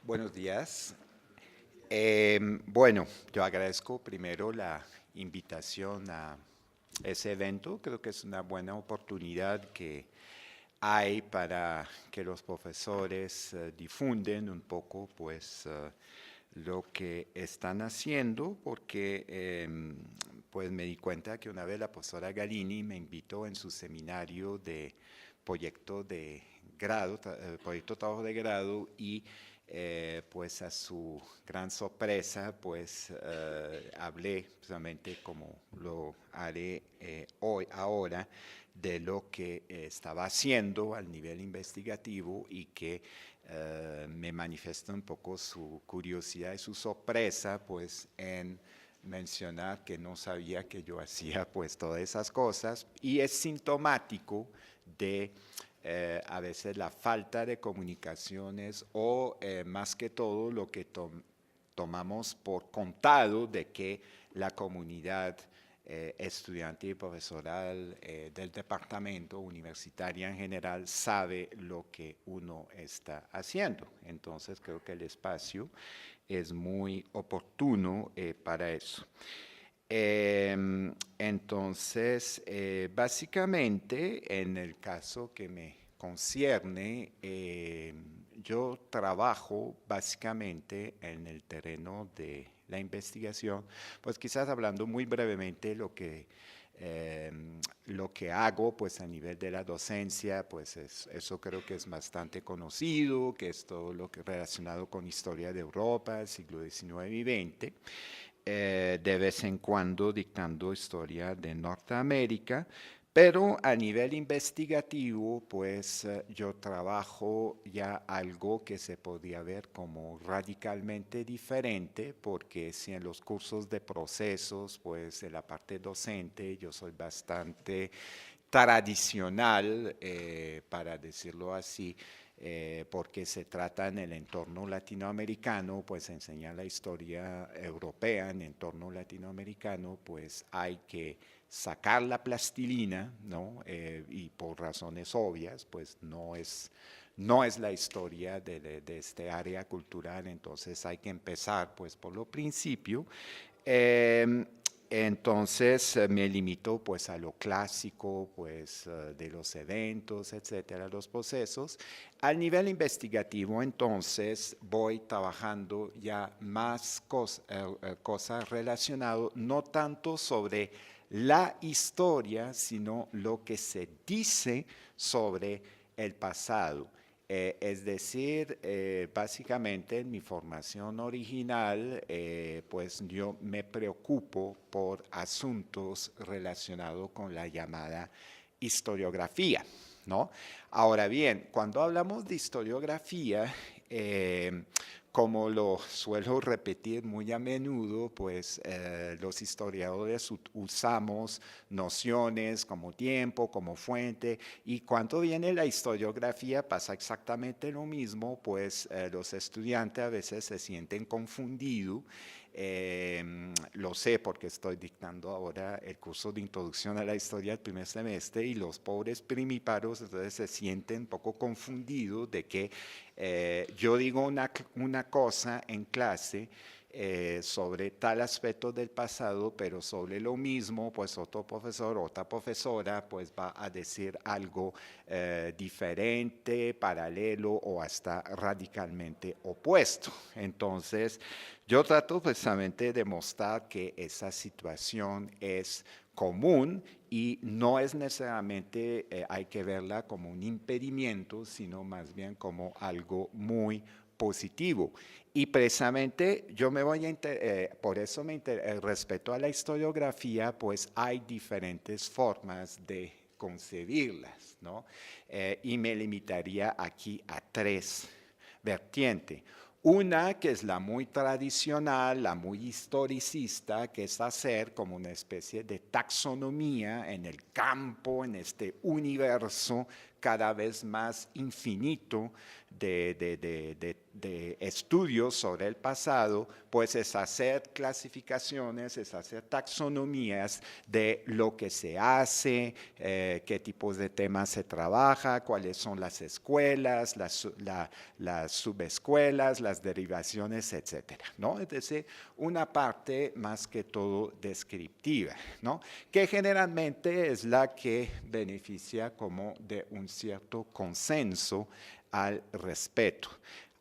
Buenos días. Bueno, yo agradezco primero la invitación a ese evento. Creo que es una buena oportunidad que hay para que los profesores difunden un poco, pues, lo que están haciendo, porque pues me di cuenta que una vez la profesora Galini me invitó en su seminario de proyecto de grado, proyecto de trabajo de grado y pues a su gran sorpresa, pues hablé precisamente como lo haré hoy, ahora, de lo que estaba haciendo al nivel investigativo y que me manifiesta un poco su curiosidad y su sorpresa, pues en mencionar que no sabía que yo hacía pues todas esas cosas y es sintomático de a veces la falta de comunicaciones o más que todo lo que tomamos por contado de que la comunidad estudiantil y profesoral del departamento universitaria en general sabe lo que uno está haciendo. Entonces creo que el espacio es muy oportuno para eso. Entonces, básicamente, en el caso que me concierne, yo trabajo básicamente en el terreno de la investigación, pues quizás hablando muy brevemente eh, lo que hago pues a nivel de la docencia, pues eso creo que es bastante conocido, que es todo lo que relacionado con historia de Europa, siglo XIX y XX, de vez en cuando dictando historia de Norteamérica, pero a nivel investigativo, pues yo trabajo ya algo que se podría ver como radicalmente diferente, porque si en los cursos de procesos, pues en la parte docente, yo soy bastante tradicional, para decirlo así, porque se trata en el entorno latinoamericano, pues enseñar la historia europea en entorno latinoamericano, pues hay que sacar la plastilina, ¿no? Y por razones obvias, pues no es la historia de este área cultural, entonces hay que empezar pues por lo principio. Eh, entonces me limito pues a lo clásico pues de los eventos, etcétera, los procesos. Al nivel investigativo entonces voy trabajando ya más cosas relacionadas no tanto sobre la historia, sino lo que se dice sobre el pasado. Es decir, básicamente en mi formación original, pues yo me preocupo por asuntos relacionados con la llamada historiografía, ¿no? Ahora bien, cuando hablamos de historiografía, como lo suelo repetir muy a menudo, pues los historiadores usamos nociones como tiempo, como fuente, y cuando viene la historiografía pasa exactamente lo mismo, pues los estudiantes a veces se sienten confundidos. Lo sé porque estoy dictando ahora el curso de introducción a la historia del primer semestre y los pobres primiparos entonces se sienten un poco confundidos de que yo digo una cosa en clase sobre tal aspecto del pasado, pero sobre lo mismo, pues otro profesor, otra profesora, pues va a decir algo diferente, paralelo o hasta radicalmente opuesto. Entonces, yo trato precisamente de mostrar que esa situación es común y no es necesariamente hay que verla como un impedimento, sino más bien como algo muy positivo. Y precisamente yo me voy a, por eso respecto a la historiografía, pues hay diferentes formas de concebirlas, ¿no? Y me limitaría aquí a tres vertientes. Una que es la muy tradicional, la muy historicista, que es hacer como una especie de taxonomía en el campo, en este universo cada vez más infinito de estudios sobre el pasado, pues es hacer clasificaciones, es hacer taxonomías de lo que se hace, qué tipos de temas se trabaja, cuáles son las escuelas, las subescuelas, las derivaciones, etcétera, ¿no? Es decir, una parte más que todo descriptiva, ¿no? Que generalmente es la que beneficia como de un cierto consenso al respecto.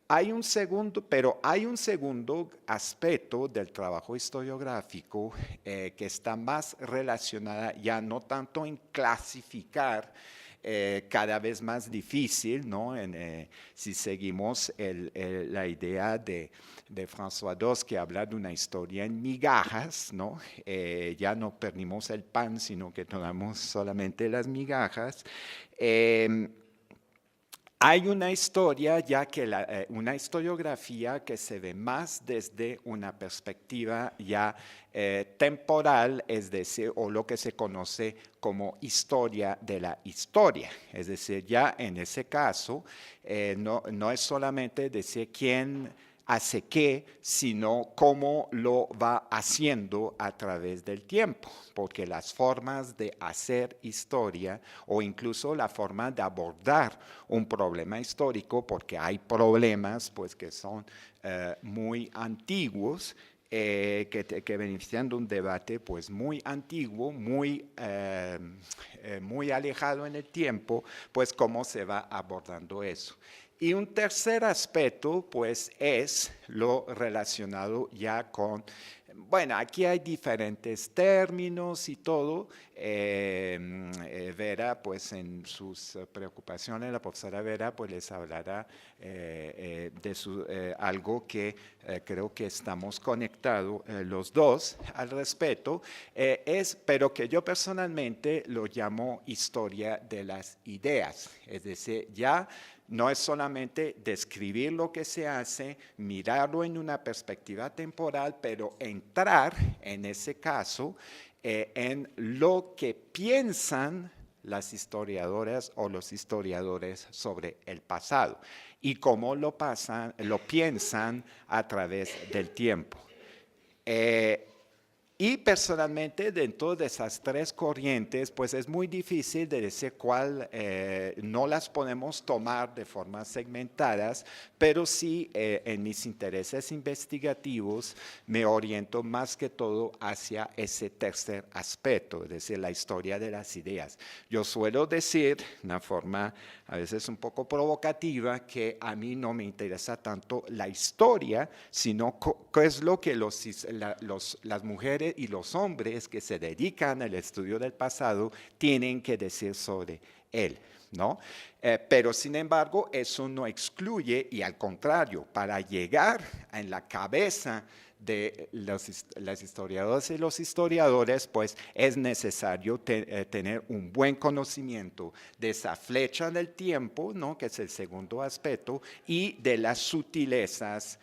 Hay un segundo aspecto del trabajo historiográfico que está más relacionada ya no tanto en clasificar, cada vez más difícil, ¿no? Si seguimos la idea de François II, que habla de una historia en migajas, ¿no? Ya no perdimos el pan, sino que tomamos solamente las migajas. Hay una historia, una historiografía que se ve más desde una perspectiva ya temporal, es decir, o lo que se conoce como historia de la historia. Es decir, ya en ese caso, no es solamente decir quién hace qué, sino cómo lo va haciendo a través del tiempo, porque las formas de hacer historia o incluso la forma de abordar un problema histórico, porque hay problemas pues, que son muy antiguos, que benefician de un debate pues, muy antiguo, muy alejado en el tiempo, pues cómo se va abordando eso. Y un tercer aspecto, pues, es lo relacionado ya con, bueno, aquí hay diferentes términos y todo. Vera, pues, en sus preocupaciones, la profesora Vera, pues, les hablará de algo que creo que estamos conectados los dos al respecto, pero que yo personalmente lo llamo historia de las ideas. Es decir, ya no es solamente describir lo que se hace, mirarlo en una perspectiva temporal, pero entrar, en ese caso, en lo que piensan las historiadoras o los historiadores sobre el pasado y cómo lo piensan a través del tiempo. Y personalmente, dentro de esas tres corrientes, pues es muy difícil de decir cuál, no las podemos tomar de forma segmentadas, pero sí en mis intereses investigativos me oriento más que todo hacia ese tercer aspecto, es decir, la historia de las ideas. Yo suelo decir, de una forma a veces un poco provocativa, que a mí no me interesa tanto la historia, sino qué es lo que las mujeres y los hombres que se dedican al estudio del pasado tienen que decir sobre él, ¿no? Pero sin embargo, eso no excluye, y al contrario, para llegar en la cabeza de las historiadoras y los historiadores, pues es necesario tener un buen conocimiento de esa flecha del tiempo, ¿no? Que es el segundo aspecto, y de las sutilezas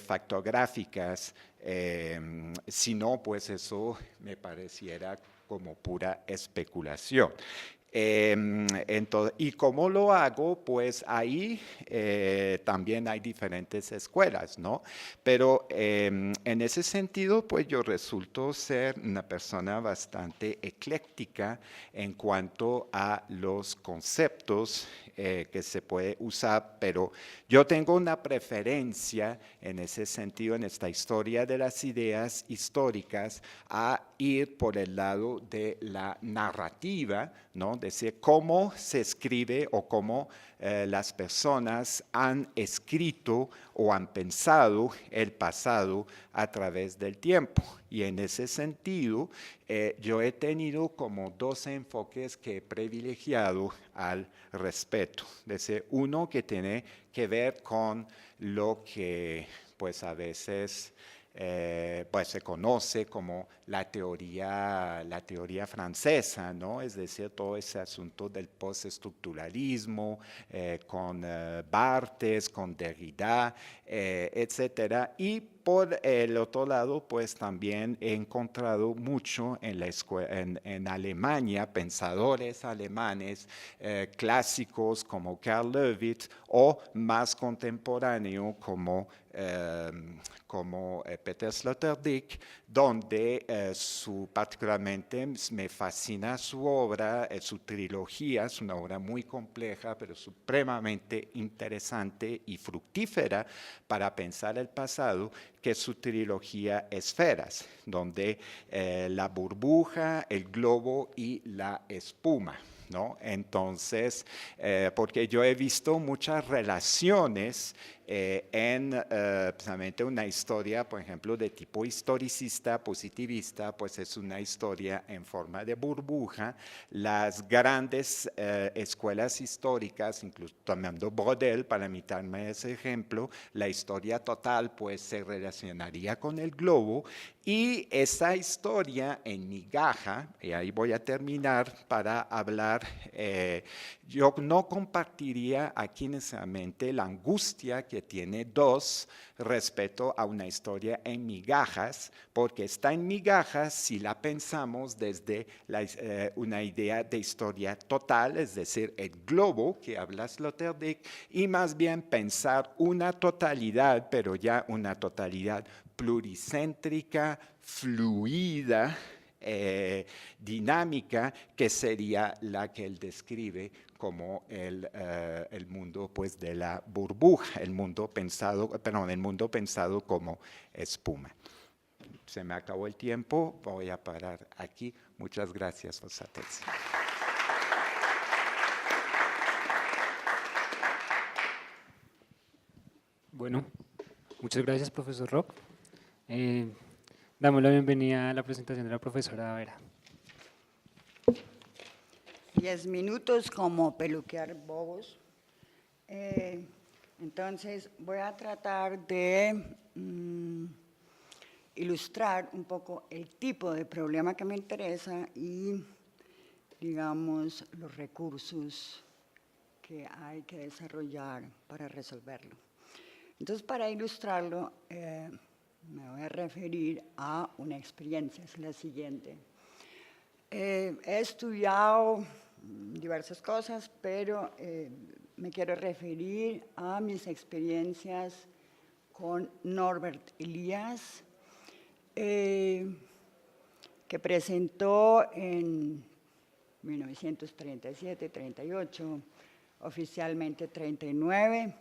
factográficas, si no, pues eso me pareciera como pura especulación. ¿Y cómo lo hago? Pues ahí también hay diferentes escuelas, ¿no? Pero en ese sentido, pues yo resulto ser una persona bastante ecléctica en cuanto a los conceptos que se puede usar, pero yo tengo una preferencia en ese sentido, en esta historia de las ideas históricas, a ir por el lado de la narrativa, ¿no? Decir cómo se escribe o cómo las personas han escrito o han pensado el pasado a través del tiempo. Y en ese sentido, yo he tenido como dos enfoques que he privilegiado al respecto. Decir, uno que tiene que ver con lo que pues a veces pues se conoce como la teoría francesa, ¿no? Es decir, todo ese asunto del postestructuralismo, con Barthes, con Derrida, etcétera. Y por el otro lado, pues también he encontrado mucho en en Alemania, pensadores alemanes clásicos como Karl Löwit o más contemporáneo como Peter Sloterdijk, donde particularmente me fascina su obra, su trilogía, es una obra muy compleja, pero supremamente interesante y fructífera para pensar el pasado, que es su trilogía Esferas, donde la burbuja, el globo y la espuma. ¿No? Entonces, porque yo he visto muchas relaciones en precisamente una historia, por ejemplo, de tipo historicista, positivista, pues es una historia en forma de burbuja. Las grandes escuelas históricas, incluso tomando Brodel para imitarme ese ejemplo, la historia total pues se relacionaría con el globo, y esa historia en migaja, y ahí voy a terminar para hablar, yo no compartiría aquí necesariamente la angustia que tiene Dos respecto a una historia en migajas, porque está en migajas si la pensamos desde una idea de historia total, es decir, el globo que habla Sloterdijk, y más bien pensar una totalidad, pero ya una totalidad pluricéntrica, fluida, dinámica, que sería la que él describe como el mundo pues, de la burbuja, el mundo pensado como espuma. Se me acabó el tiempo, voy a parar aquí. Muchas gracias por su atención. Bueno, muchas gracias, profesor Rock. Damos la bienvenida a la presentación de la profesora Vera. 10 minutos como peluquear bobos. Entonces voy a tratar de ilustrar un poco el tipo de problema que me interesa y, digamos, los recursos que hay que desarrollar para resolverlo. Entonces, para ilustrarlo, me voy a referir a una experiencia, es la siguiente. He estudiado diversas cosas, pero me quiero referir a mis experiencias con Norbert Elias, que presentó en 1937-38, oficialmente 39,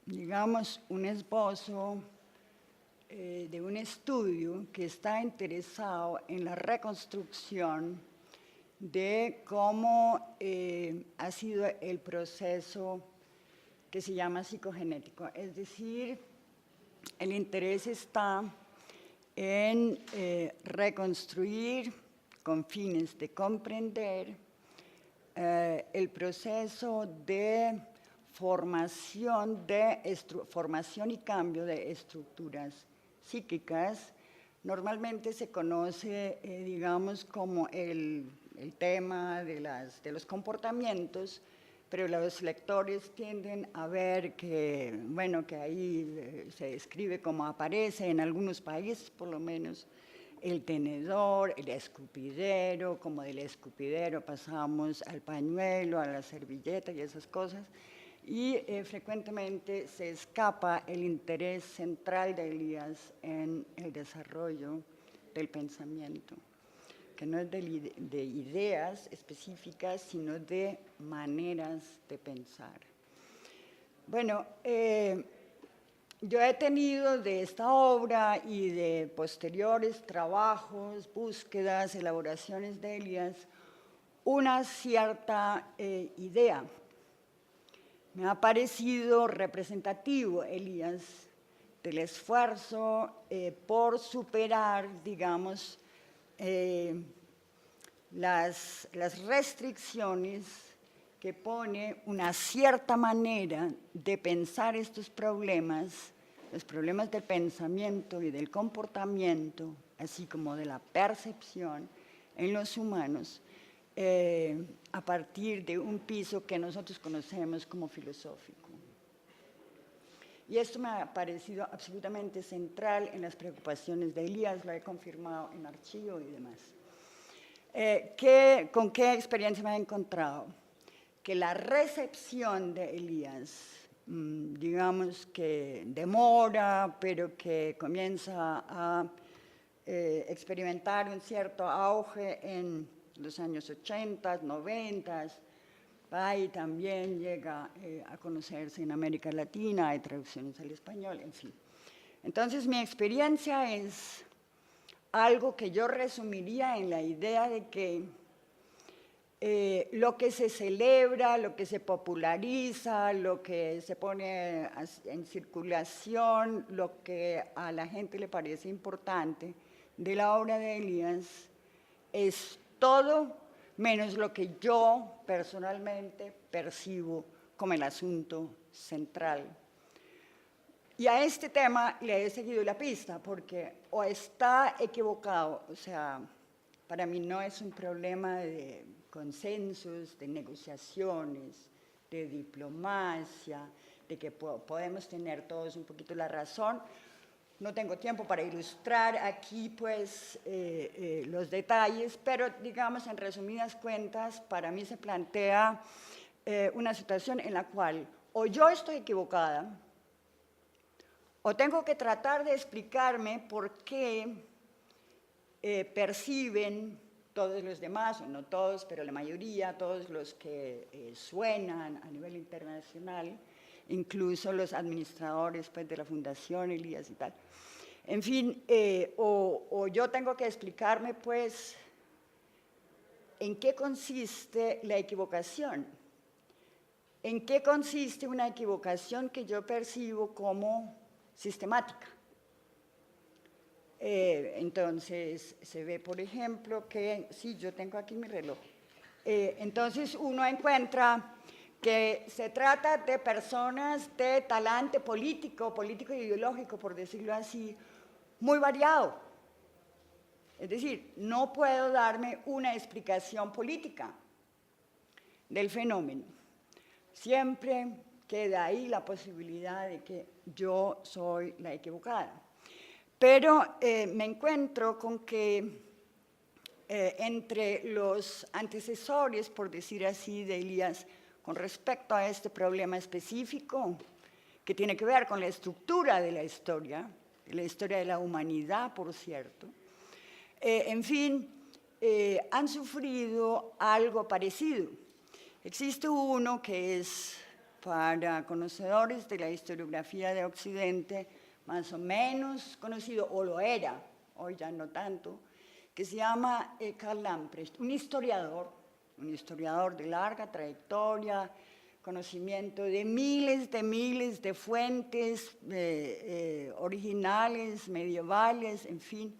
digamos, un esbozo de un estudio que está interesado en la reconstrucción de cómo ha sido el proceso que se llama psicogenético. Es decir, el interés está en reconstruir con fines de comprender el proceso de formación y cambio de estructuras psíquicas. Normalmente se conoce, digamos, como el tema de los comportamientos, pero los lectores tienden a ver que, bueno, que ahí se describe como aparece en algunos países, por lo menos, el tenedor, el escupidero, como del escupidero pasamos al pañuelo, a la servilleta y esas cosas, y frecuentemente se escapa el interés central de Elias en el desarrollo del pensamiento, que no es de ideas específicas, sino de maneras de pensar. Bueno, yo he tenido de esta obra y de posteriores trabajos, búsquedas, elaboraciones de Elias, una cierta idea. Me ha parecido representativo, Elias, del esfuerzo por superar, digamos, las restricciones que pone una cierta manera de pensar estos problemas, los problemas del pensamiento y del comportamiento, así como de la percepción en los humanos, a partir de un piso que nosotros conocemos como filosófico. Y esto me ha parecido absolutamente central en las preocupaciones de Elías, lo he confirmado en archivo y demás. ¿Con qué experiencia me he encontrado? Que la recepción de Elías, digamos que demora, pero que comienza a experimentar un cierto auge en los años 80, 90, ahí también llega a conocerse en América Latina, hay traducciones al español, en fin. Entonces mi experiencia es algo que yo resumiría en la idea de que lo que se celebra, lo que se populariza, lo que se pone en circulación, lo que a la gente le parece importante de la obra de Elías es todo menos lo que yo personalmente percibo como el asunto central. Y a este tema le he seguido la pista porque o está equivocado, o sea, para mí no es un problema de consensos, de negociaciones, de diplomacia, de que podemos tener todos un poquito la razón. No tengo tiempo para ilustrar aquí pues los detalles, pero digamos en resumidas cuentas, para mí se plantea una situación en la cual o yo estoy equivocada o tengo que tratar de explicarme por qué perciben todos los demás, o no todos, pero la mayoría, todos los que suenan a nivel internacional, incluso los administradores pues, de la Fundación Elías y tal. En fin, o yo tengo que explicarme, pues, en qué consiste la equivocación, en qué consiste una equivocación que yo percibo como sistemática. Entonces, se ve, por ejemplo, que, sí, yo tengo aquí mi reloj, entonces uno encuentra que se trata de personas de talante político e ideológico, por decirlo así, muy variado. Es decir, no puedo darme una explicación política del fenómeno. Siempre queda ahí la posibilidad de que yo soy la equivocada. Pero me encuentro con que entre los antecesores, por decir así, de Elías, con respecto a este problema específico, que tiene que ver con la estructura de la historia de la humanidad, por cierto, en fin, han sufrido algo parecido. Existe uno que es, para conocedores de la historiografía de Occidente, más o menos conocido, o lo era, hoy ya no tanto, que se llama Karl Lamprecht, un historiador de larga trayectoria, conocimiento de miles de fuentes originales, medievales, en fin,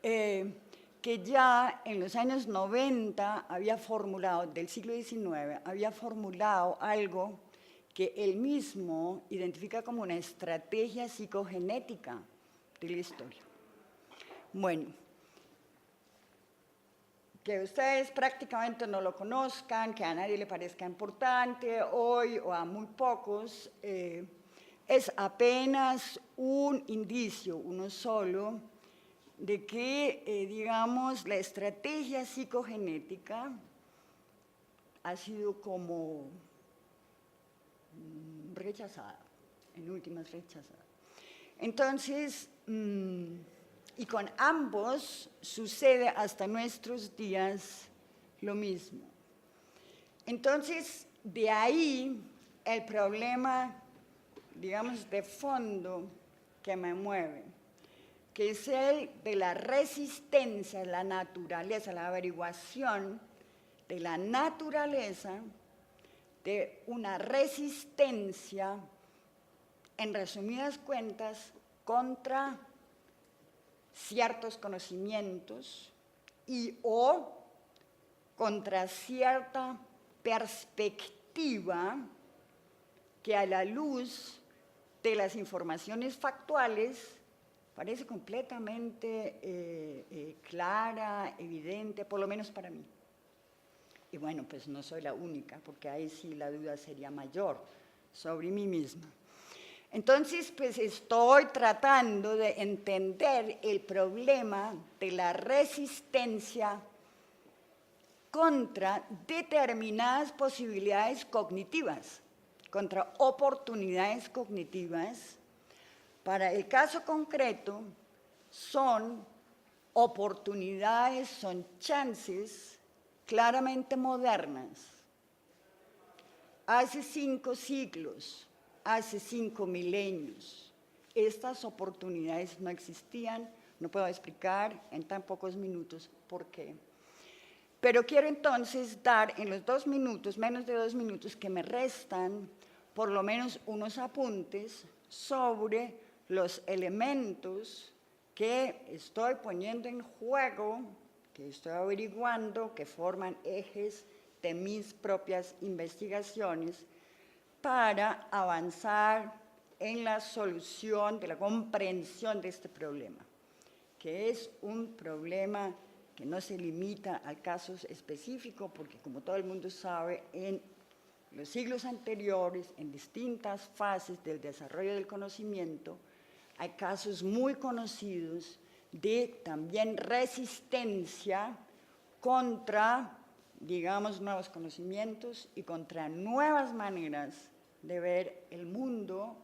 que ya en los años 90 había formulado, del siglo XIX, había formulado algo que él mismo identifica como una estrategia psicogenética de la historia. Bueno, que ustedes prácticamente no lo conozcan, que a nadie le parezca importante hoy o a muy pocos, es apenas un indicio, uno solo, de que, digamos, la estrategia psicogenética ha sido como rechazada, en últimas rechazada. Entonces, y con ambos sucede hasta nuestros días lo mismo. Entonces, de ahí el problema, digamos, de fondo que me mueve, que es el de la resistencia, la naturaleza, la averiguación de la naturaleza de una resistencia, en resumidas cuentas, contra ciertos conocimientos y o contra cierta perspectiva que a la luz de las informaciones factuales parece completamente clara, evidente, por lo menos para mí. Y bueno, pues no soy la única, porque ahí sí la duda sería mayor sobre mí misma. Entonces, pues estoy tratando de entender el problema de la resistencia contra determinadas posibilidades cognitivas, contra oportunidades cognitivas. Para el caso concreto, son oportunidades, son chances claramente modernas. Hace 5 siglos, hace 5 milenios, estas oportunidades no existían. No puedo explicar en tan pocos minutos por qué. Pero quiero entonces dar en los 2 minutos, menos de 2 minutos que me restan, por lo menos unos apuntes sobre los elementos que estoy poniendo en juego, que estoy averiguando, que forman ejes de mis propias investigaciones para avanzar en la solución de la comprensión de este problema, que es un problema que no se limita al caso específico, porque como todo el mundo sabe, en los siglos anteriores, en distintas fases del desarrollo del conocimiento, hay casos muy conocidos de también resistencia contra, digamos, nuevos conocimientos y contra nuevas maneras de ver el mundo,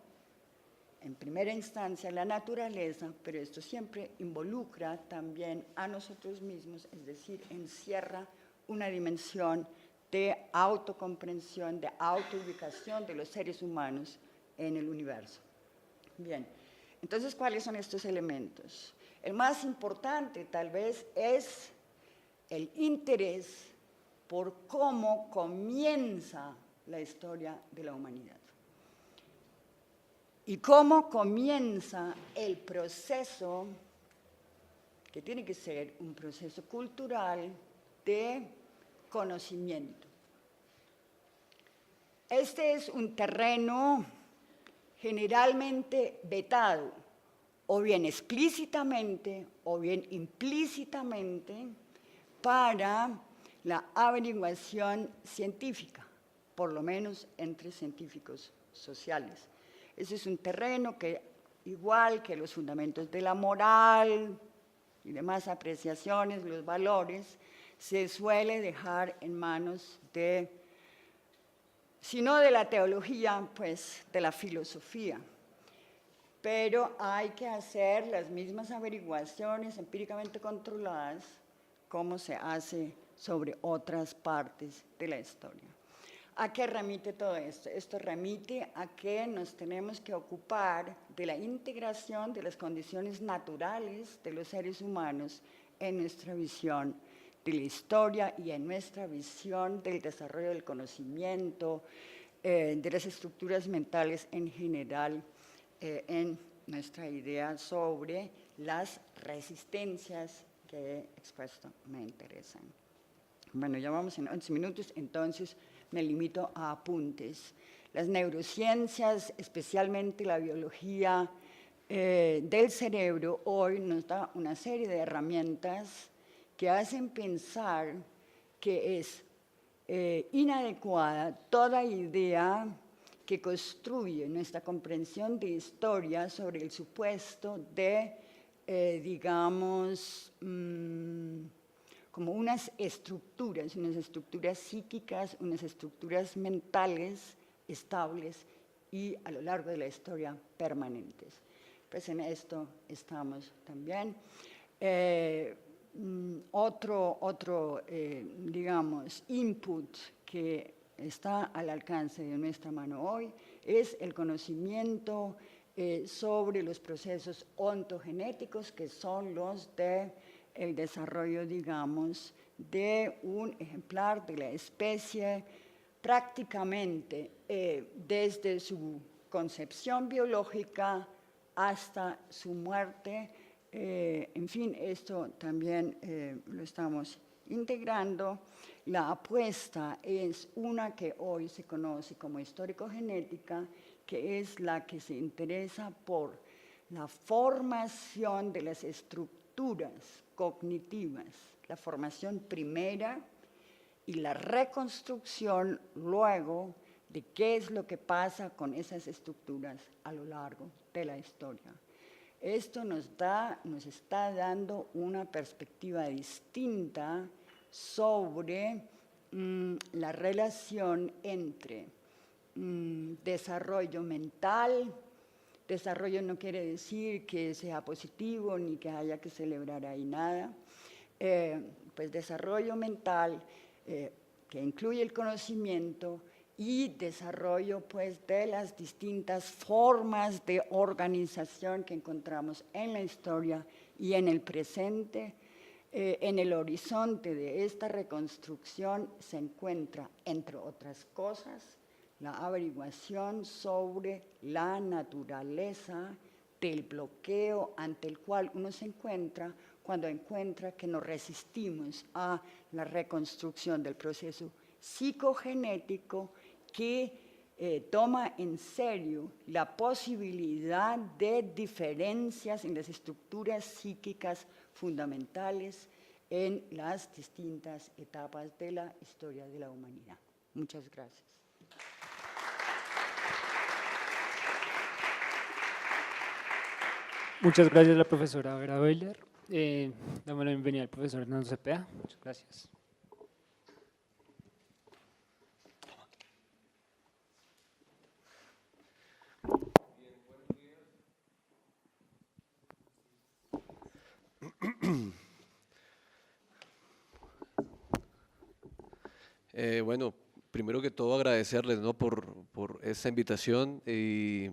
en primera instancia la naturaleza, pero esto siempre involucra también a nosotros mismos, es decir, encierra una dimensión de autocomprensión, de autoubicación de los seres humanos en el universo. Bien, entonces, ¿cuáles son estos elementos? El más importante, tal vez, es el interés por cómo comienza la historia de la humanidad y cómo comienza el proceso, que tiene que ser un proceso cultural de conocimiento. Este es un terreno generalmente vetado, o bien explícitamente o bien implícitamente, para la averiguación científica, por lo menos entre científicos sociales. Ese es un terreno que, igual que los fundamentos de la moral y demás apreciaciones, los valores, se suele dejar en manos de, si no de la teología, pues de la filosofía. Pero hay que hacer las mismas averiguaciones empíricamente controladas como se hace sobre otras partes de la historia. ¿A qué remite todo esto? Esto remite a que nos tenemos que ocupar de la integración de las condiciones naturales de los seres humanos en nuestra visión de la historia y en nuestra visión del desarrollo del conocimiento, de las estructuras mentales en general, en nuestra idea sobre las resistencias que he expuesto me interesan. Bueno, ya vamos en 11 minutos, entonces me limito a apuntes. Las neurociencias, especialmente la biología del cerebro, hoy nos da una serie de herramientas que hacen pensar que es inadecuada toda idea que construye nuestra comprensión de historia sobre el supuesto de, digamos, como unas estructuras psíquicas, unas estructuras mentales estables y a lo largo de la historia permanentes. Pues en esto estamos también. Otro digamos, input que está al alcance de nuestra mano hoy es el conocimiento sobre los procesos ontogenéticos, que son los de el desarrollo, digamos, de un ejemplar de la especie prácticamente desde su concepción biológica hasta su muerte. En fin, esto también lo estamos integrando. La apuesta es una que hoy se conoce como histórico-genética, que es la que se interesa por la formación de las estructuras cognitivas, la formación primera y la reconstrucción luego de qué es lo que pasa con esas estructuras a lo largo de la historia. Esto nos está dando una perspectiva distinta sobre la relación entre desarrollo mental. Desarrollo no quiere decir que sea positivo ni que haya que celebrar ahí nada. Pues desarrollo mental que incluye el conocimiento y desarrollo pues, de las distintas formas de organización que encontramos en la historia y en el presente. En el horizonte de esta reconstrucción se encuentra, entre otras cosas, la averiguación sobre la naturaleza del bloqueo ante el cual uno se encuentra cuando encuentra que nos resistimos a la reconstrucción del proceso psicogenético que toma en serio la posibilidad de diferencias en las estructuras psíquicas fundamentales en las distintas etapas de la historia de la humanidad. Muchas gracias. Muchas gracias a la profesora Vera Bailer. Damos la bienvenida al profesor Hernando Cepeda. Muchas gracias. Bueno, primero que todo agradecerles, ¿no? por esta invitación y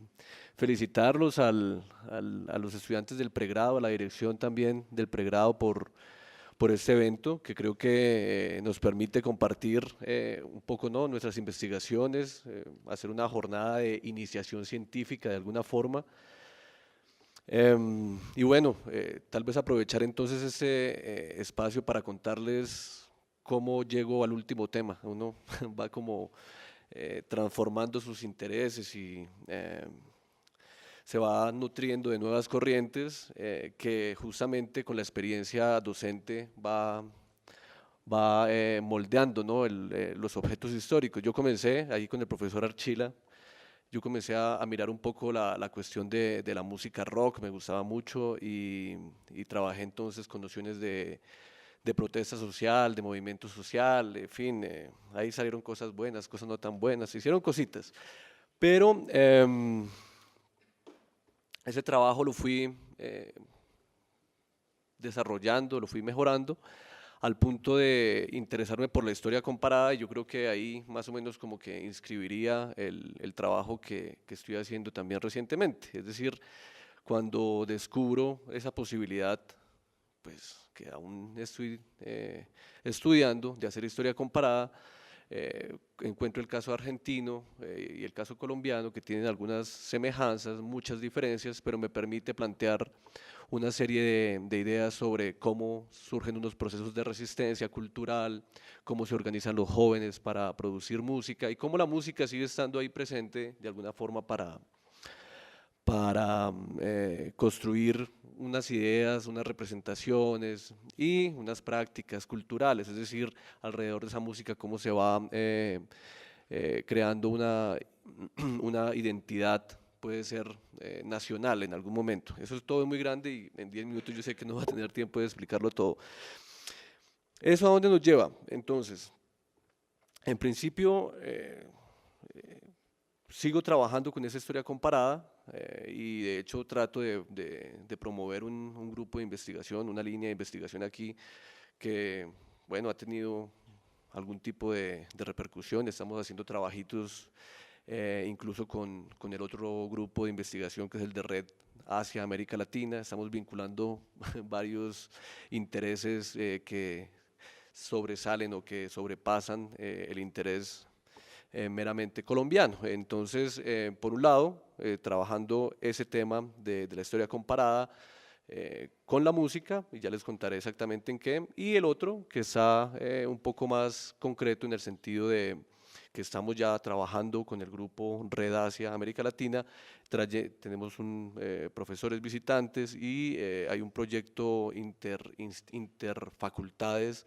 felicitarlos a los estudiantes del pregrado, a la dirección también del pregrado por este evento que creo que nos permite compartir un poco, ¿no? nuestras investigaciones, hacer una jornada de iniciación científica de alguna forma. Y bueno, tal vez aprovechar entonces este espacio para contarles cómo llego al último tema. Uno va como transformando sus intereses y se va nutriendo de nuevas corrientes que justamente con la experiencia docente va moldeando, ¿no? los objetos históricos. Yo comencé ahí con el profesor Archila. Yo comencé a mirar un poco la cuestión de la música rock, me gustaba mucho y trabajé entonces con nociones de protesta social, de movimiento social, en fin, ahí salieron cosas buenas, cosas no tan buenas, se hicieron cositas. Pero ese trabajo lo fui desarrollando, lo fui mejorando al punto de interesarme por la historia comparada y yo creo que ahí más o menos como que inscribiría el trabajo que estoy haciendo también recientemente. Es decir, cuando descubro esa posibilidad, pues que aún estoy estudiando, de hacer historia comparada, encuentro el caso argentino y el caso colombiano que tienen algunas semejanzas, muchas diferencias, pero me permite plantear una serie de ideas sobre cómo surgen unos procesos de resistencia cultural, cómo se organizan los jóvenes para producir música y cómo la música sigue estando ahí presente de alguna forma para construir unas ideas, unas representaciones y unas prácticas culturales, es decir, alrededor de esa música cómo se va creando una identidad, puede ser nacional en algún momento. Eso es todo muy grande y en 10 minutos yo sé que no va a tener tiempo de explicarlo todo. ¿Eso a dónde nos lleva? Entonces, en principio, sigo trabajando con esa historia comparada y de hecho trato de promover un grupo de investigación, una línea de investigación aquí que, bueno, ha tenido algún tipo de repercusión. Estamos haciendo trabajitos incluso con el otro grupo de investigación que es el de Red Asia América Latina. Estamos vinculando varios intereses que sobresalen o que sobrepasan el interés meramente colombiano. Entonces, por un lado, trabajando ese tema de la historia comparada con la música, y ya les contaré exactamente en qué, y el otro, que está un poco más concreto en el sentido de que estamos ya trabajando con el grupo Red Asia América Latina, tenemos profesores visitantes y hay un proyecto interfacultades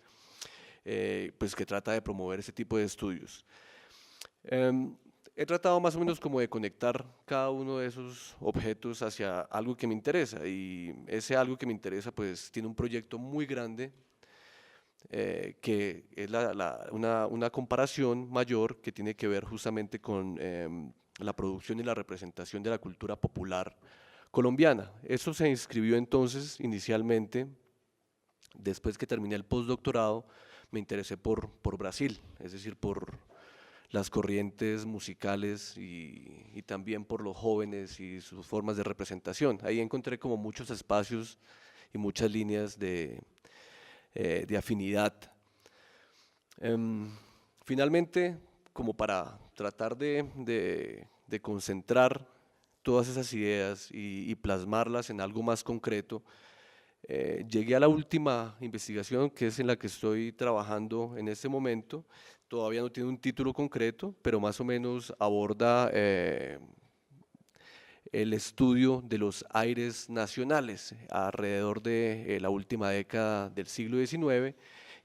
pues que trata de promover ese tipo de estudios. he tratado más o menos como de conectar cada uno de esos objetos hacia algo que me interesa, y ese algo que me interesa pues tiene un proyecto muy grande, que es una comparación mayor que tiene que ver justamente con la producción y la representación de la cultura popular colombiana. Eso se inscribió entonces inicialmente, después que terminé el postdoctorado, me interesé por Brasil, es decir, por las corrientes musicales y también por los jóvenes y sus formas de representación. Ahí encontré como muchos espacios y muchas líneas de afinidad. Finalmente, como para tratar de concentrar todas esas ideas y plasmarlas en algo más concreto, llegué a la última investigación, que es en la que estoy trabajando en este momento. Todavía no tiene un título concreto, pero más o menos aborda el estudio de los aires nacionales alrededor de la última década del siglo XIX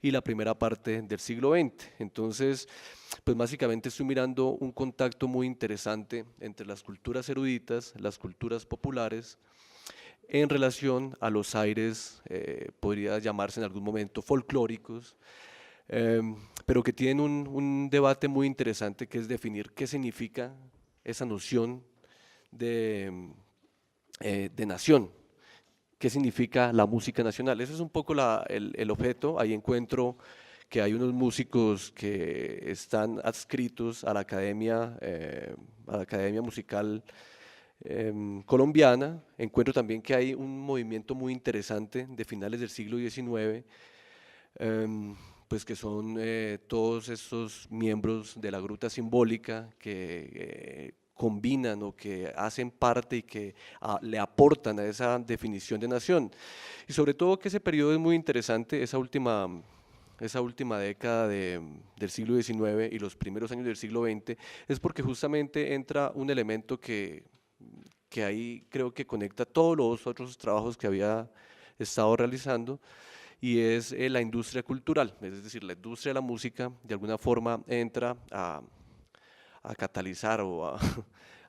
y la primera parte del siglo XX. Entonces, pues básicamente estoy mirando un contacto muy interesante entre las culturas eruditas, las culturas populares, en relación a los aires, podría llamarse en algún momento folclóricos, pero que tienen un debate muy interesante, que es definir qué significa esa noción de nación, qué significa la música nacional. Ese es un poco el objeto. Ahí encuentro que hay unos músicos que están adscritos a la Academia Musical colombiana. Encuentro también que hay un movimiento muy interesante de finales del siglo XIX, pues que son todos estos miembros de la Gruta Simbólica que combinan o que hacen parte y que le aportan a esa definición de nación. Y sobre todo que ese periodo es muy interesante, esa última década del siglo XIX y los primeros años del siglo XX, es porque justamente entra un elemento que ahí creo que conecta todos los otros trabajos que había estado realizando, y es la industria cultural, es decir, la industria de la música de alguna forma entra a catalizar o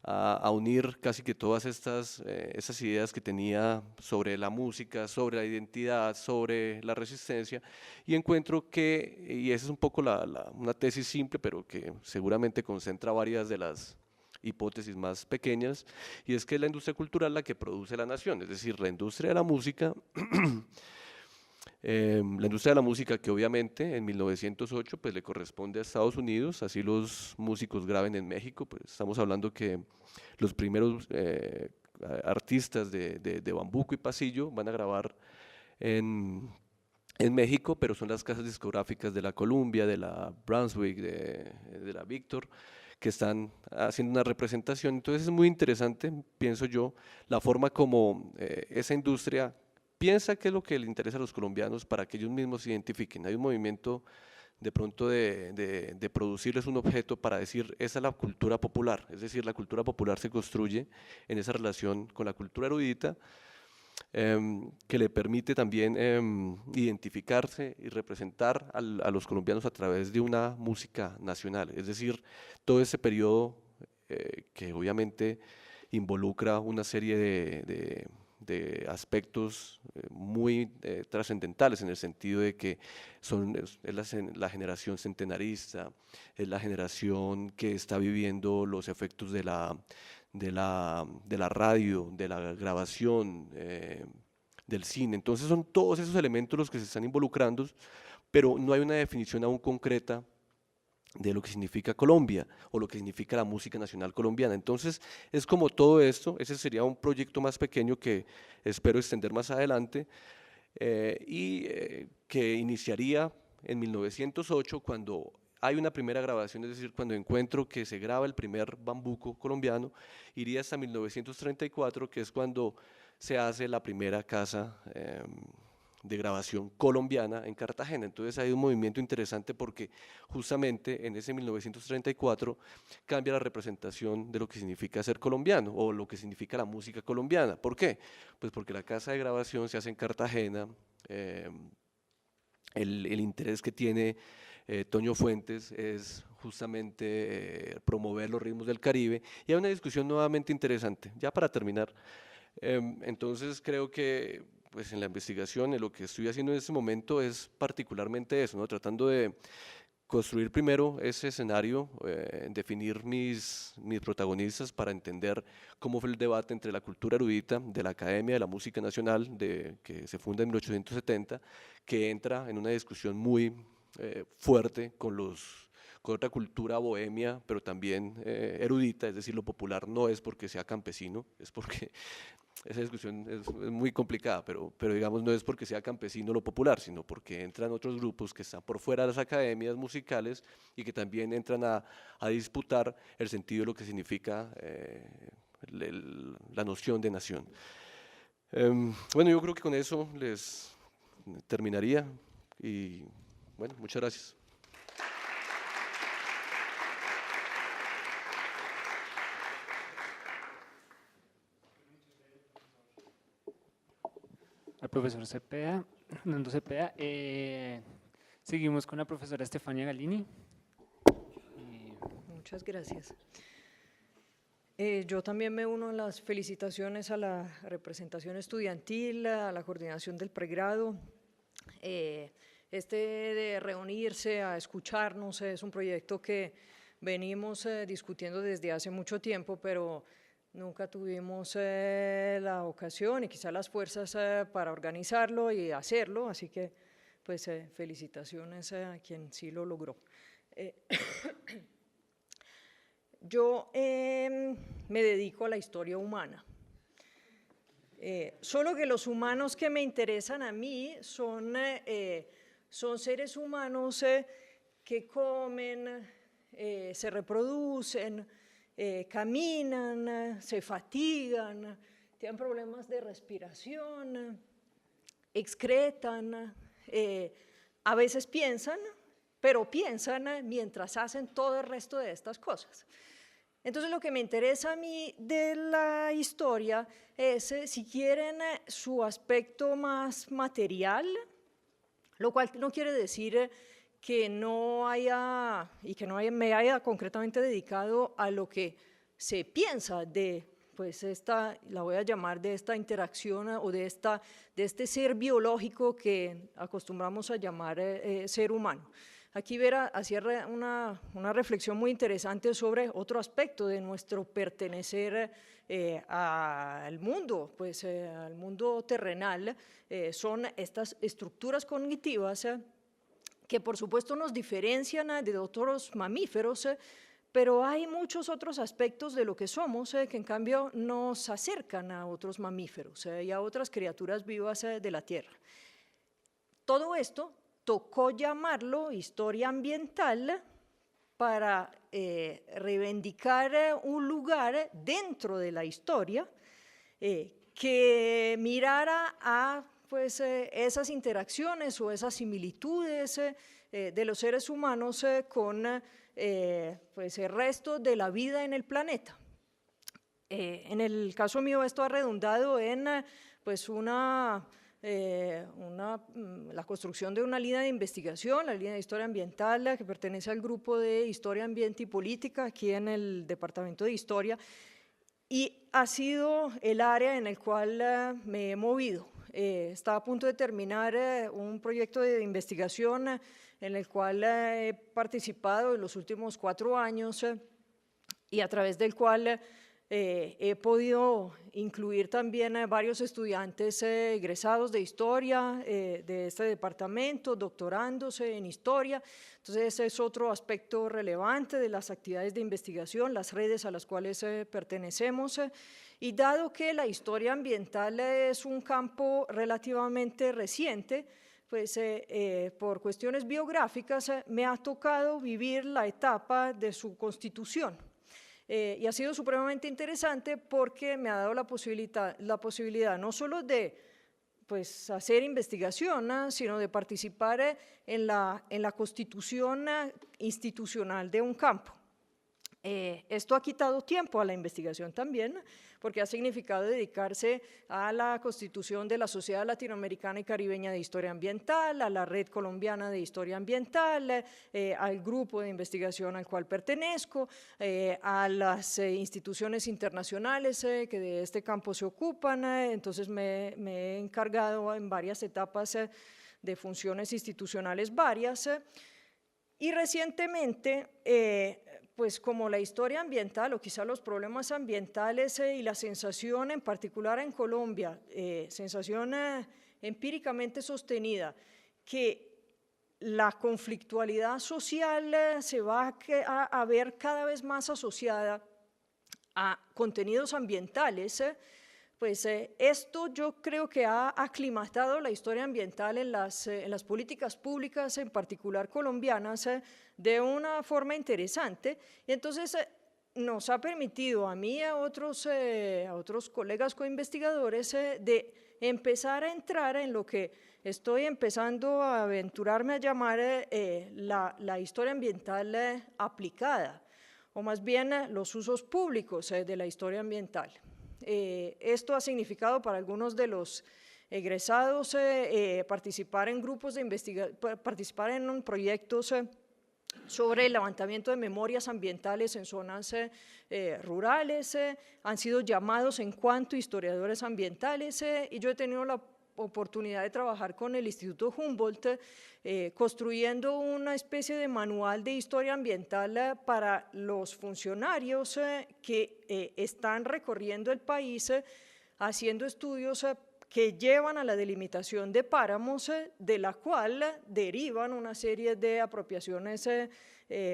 a unir casi que todas esas ideas que tenía sobre la música, sobre la identidad, sobre la resistencia, y encuentro que, y esa es un poco una tesis simple, pero que seguramente concentra varias de las hipótesis más pequeñas, y es que es la industria cultural la que produce la nación, es decir, la industria de la música. La industria de la música, que obviamente en 1908 pues le corresponde a Estados Unidos, así los músicos graben en México, pues estamos hablando que los primeros artistas de bambuco y pasillo van a grabar en México, pero son las casas discográficas de la Columbia, de la Brunswick, de la Victor, que están haciendo una representación. Entonces es muy interesante, pienso yo, la forma como esa industria piensa qué es lo que le interesa a los colombianos para que ellos mismos se identifiquen. Hay un movimiento de pronto de producirles un objeto para decir, esa es la cultura popular, es decir, la cultura popular se construye en esa relación con la cultura erudita, que le permite también identificarse y representar a los colombianos a través de una música nacional. Es decir, todo ese periodo que obviamente involucra una serie de aspectos muy trascendentales, en el sentido de que es la generación centenarista, es la generación que está viviendo los efectos de la radio, de la grabación, del cine. Entonces son todos esos elementos los que se están involucrando, pero no hay una definición aún concreta de lo que significa Colombia o lo que significa la música nacional colombiana. Entonces es como todo esto. Ese sería un proyecto más pequeño que espero extender más adelante, que iniciaría en 1908, cuando hay una primera grabación, es decir, cuando encuentro que se graba el primer bambuco colombiano. Iría hasta 1934, que es cuando se hace la primera casa de grabación colombiana en Cartagena. Entonces hay un movimiento interesante, porque justamente en ese 1934 cambia la representación de lo que significa ser colombiano o lo que significa la música colombiana. ¿Por qué? Pues porque la casa de grabación se hace en Cartagena. El interés que tiene Toño Fuentes es justamente promover los ritmos del Caribe, y hay una discusión nuevamente interesante. Ya para terminar, entonces creo que pues en la investigación, en lo que estoy haciendo en este momento es particularmente eso, ¿no? Tratando de construir primero ese escenario, definir mis protagonistas para entender cómo fue el debate entre la cultura erudita de la Academia de la Música Nacional, que se funda en 1870, que entra en una discusión muy fuerte con otra cultura bohemia, pero también erudita, es decir, lo popular no es porque sea campesino, es porque esa discusión es muy complicada, pero digamos no es porque sea campesino lo popular, sino porque entran otros grupos que están por fuera de las academias musicales y que también entran a disputar el sentido de lo que significa la noción de nación. Bueno, yo creo que con eso les terminaría y bueno, muchas gracias. Al profesor Cepeda, Nando Cepeda. Seguimos con la profesora Estefania Galini. Muchas gracias. Yo también me uno a las felicitaciones a la representación estudiantil, a la coordinación del pregrado. De reunirse a escucharnos es un proyecto que venimos discutiendo desde hace mucho tiempo, pero nunca tuvimos la ocasión y quizá las fuerzas para organizarlo y hacerlo, así que pues felicitaciones a quien sí lo logró. Yo me dedico a la historia humana, solo que los humanos que me interesan a mí son seres humanos que comen, se reproducen, caminan, se fatigan, tienen problemas de respiración, excretan, a veces piensan, pero piensan mientras hacen todo el resto de estas cosas. Entonces lo que me interesa a mí de la historia es, si quieren, su aspecto más material, lo cual no quiere decir que no haya, y que no me haya concretamente dedicado a lo que se piensa de, pues la voy a llamar de esta interacción o de este ser biológico que acostumbramos a llamar ser humano. Aquí Vera hacía una reflexión muy interesante sobre otro aspecto de nuestro pertenecer al mundo, pues al mundo terrenal, son estas estructuras cognitivas que por supuesto nos diferencian de otros mamíferos, pero hay muchos otros aspectos de lo que somos que en cambio nos acercan a otros mamíferos y a otras criaturas vivas de la Tierra. Todo esto tocó llamarlo historia ambiental para reivindicar un lugar dentro de la historia que mirara a pues, esas interacciones o esas similitudes de los seres humanos con pues, el resto de la vida en el planeta. En el caso mío esto ha redundado en pues, la construcción de una línea de investigación, la línea de historia ambiental, que pertenece al grupo de Historia, Ambiente y Política aquí en el Departamento de Historia, y ha sido el área en el cual me he movido. Estaba a punto de terminar un proyecto de investigación en el cual he participado en los últimos 4 años y a través del cual he podido incluir también a varios estudiantes egresados de historia de este departamento, doctorándose en historia. Entonces ese es otro aspecto relevante de las actividades de investigación, las redes a las cuales pertenecemos. Y dado que la historia ambiental es un campo relativamente reciente, pues por cuestiones biográficas me ha tocado vivir la etapa de su constitución. Y ha sido supremamente interesante porque me ha dado la posibilidad no solo de pues, hacer investigación, sino de participar en la constitución institucional de un campo. Esto ha quitado tiempo a la investigación también, porque ha significado dedicarse a la constitución de la Sociedad Latinoamericana y Caribeña de Historia Ambiental, a la Red Colombiana de Historia Ambiental, al grupo de investigación al cual pertenezco, a las instituciones internacionales que de este campo se ocupan. Entonces me he encargado en varias etapas de funciones institucionales varias. Y recientemente, pues como la historia ambiental o quizá los problemas ambientales y la sensación en particular en Colombia, sensación empíricamente sostenida, que la conflictualidad social se va a ver cada vez más asociada a contenidos ambientales, pues esto yo creo que ha aclimatado la historia ambiental en las políticas públicas, en particular colombianas, de una forma interesante. Y entonces nos ha permitido a mí y a otros colegas coinvestigadores de empezar a entrar en lo que estoy empezando a aventurarme a llamar la historia ambiental aplicada, o más bien los usos públicos de la historia ambiental. Esto ha significado para algunos de los egresados participar en grupos de investigación, participar en proyectos sobre el levantamiento de memorias ambientales en zonas rurales, han sido llamados en cuanto historiadores ambientales y yo he tenido la oportunidad de trabajar con el Instituto Humboldt construyendo una especie de manual de historia ambiental para los funcionarios que están recorriendo el país haciendo estudios que llevan a la delimitación de páramos, de la cual derivan una serie de apropiaciones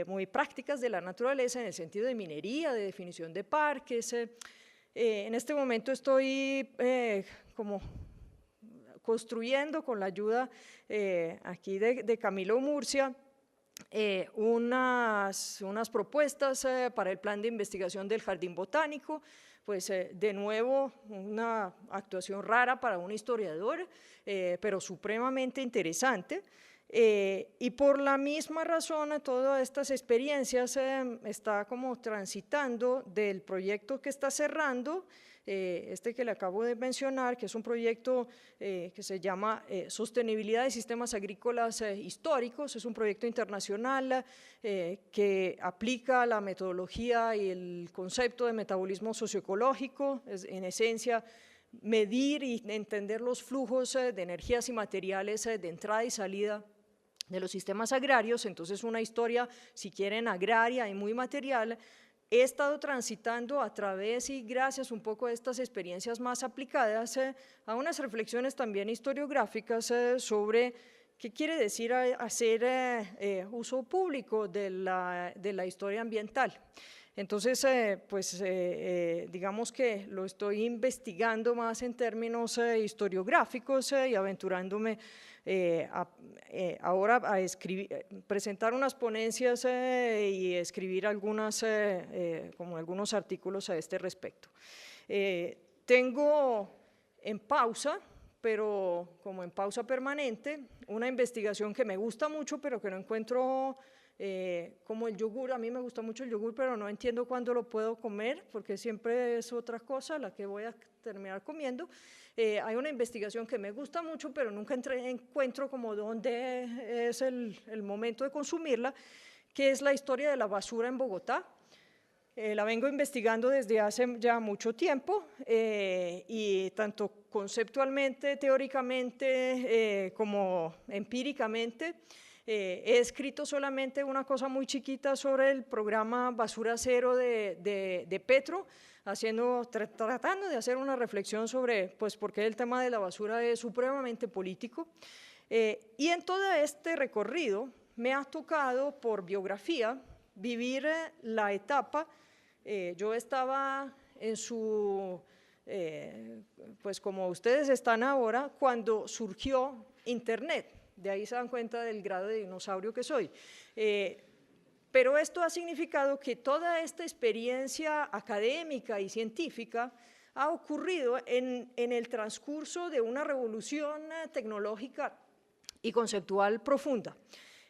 muy prácticas de la naturaleza en el sentido de minería, de definición de parques. En este momento estoy como construyendo con la ayuda aquí de Camilo Murcia unas propuestas para el plan de investigación del Jardín Botánico, pues de nuevo una actuación rara para un historiador, pero supremamente interesante. Y por la misma razón todas estas experiencias está como transitando del proyecto que está cerrando, este que le acabo de mencionar, que es un proyecto que se llama Sostenibilidad de Sistemas Agrícolas Históricos, es un proyecto internacional que aplica la metodología y el concepto de metabolismo socioecológico, es en esencia medir y entender los flujos de energías y materiales de entrada y salida de los sistemas agrarios. Entonces una historia, si quieren, agraria y muy material. He estado transitando a través y gracias un poco a estas experiencias más aplicadas a unas reflexiones también historiográficas sobre qué quiere decir hacer uso público de la historia ambiental. Entonces, digamos que lo estoy investigando más en términos historiográficos y aventurándome ahora a presentar unas ponencias y escribir como algunos artículos a este respecto. Tengo en pausa, pero como en pausa permanente, una investigación que me gusta mucho, pero que no encuentro como el yogur. A mí me gusta mucho el yogur, pero no entiendo cuándo lo puedo comer, porque siempre es otra cosa la que voy a terminar comiendo. Hay una investigación que me gusta mucho, pero nunca encuentro como dónde es el momento de consumirla, que es la historia de la basura en Bogotá. La vengo investigando desde hace ya mucho tiempo y tanto conceptualmente, teóricamente como empíricamente. He escrito solamente una cosa muy chiquita sobre el programa Basura Cero de Petro, tratando de hacer una reflexión sobre pues, por qué el tema de la basura es supremamente político. Y en todo este recorrido me ha tocado por biografía vivir la etapa. Yo estaba en pues como ustedes están ahora, cuando surgió Internet. De ahí se dan cuenta del grado de dinosaurio que soy. Pero esto ha significado que toda esta experiencia académica y científica ha ocurrido en el transcurso de una revolución tecnológica y conceptual profunda.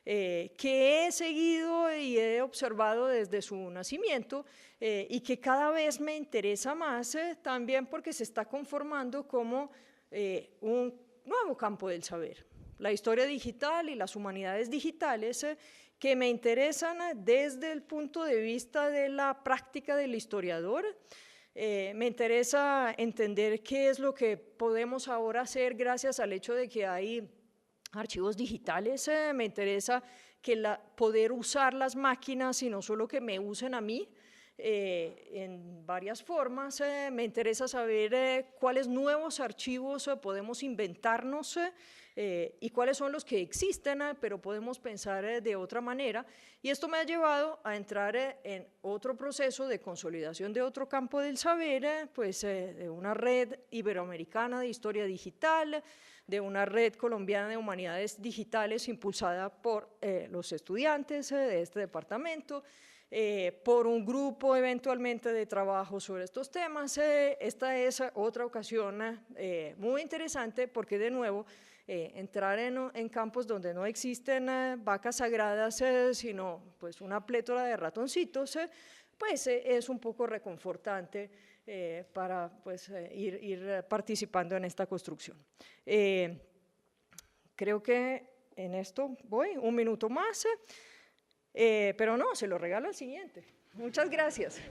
que he seguido y he observado desde su nacimiento y que cada vez me interesa más también porque se está conformando como un nuevo campo del saber. La historia digital y las humanidades digitales que me interesan desde el punto de vista de la práctica del historiador. Me interesa entender qué es lo que podemos ahora hacer gracias al hecho de que hay archivos digitales. Me interesa poder usar las máquinas y no solo que me usen a mí en varias formas. Me interesa saber cuáles nuevos archivos podemos inventarnos y cuáles son los que existen, pero podemos pensar de otra manera. Y esto me ha llevado a entrar en otro proceso de consolidación de otro campo del saber, pues de una red iberoamericana de historia digital, de una red colombiana de humanidades digitales impulsada por los estudiantes de este departamento, por un grupo eventualmente de trabajo sobre estos temas. Esta es otra ocasión muy interesante porque de nuevo entrar en campos donde no existen vacas sagradas, sino pues una plétora de ratoncitos, pues es un poco reconfortante para pues, ir participando en esta construcción. Creo que en esto voy un minuto más, pero no, se lo regalo al siguiente. Muchas gracias.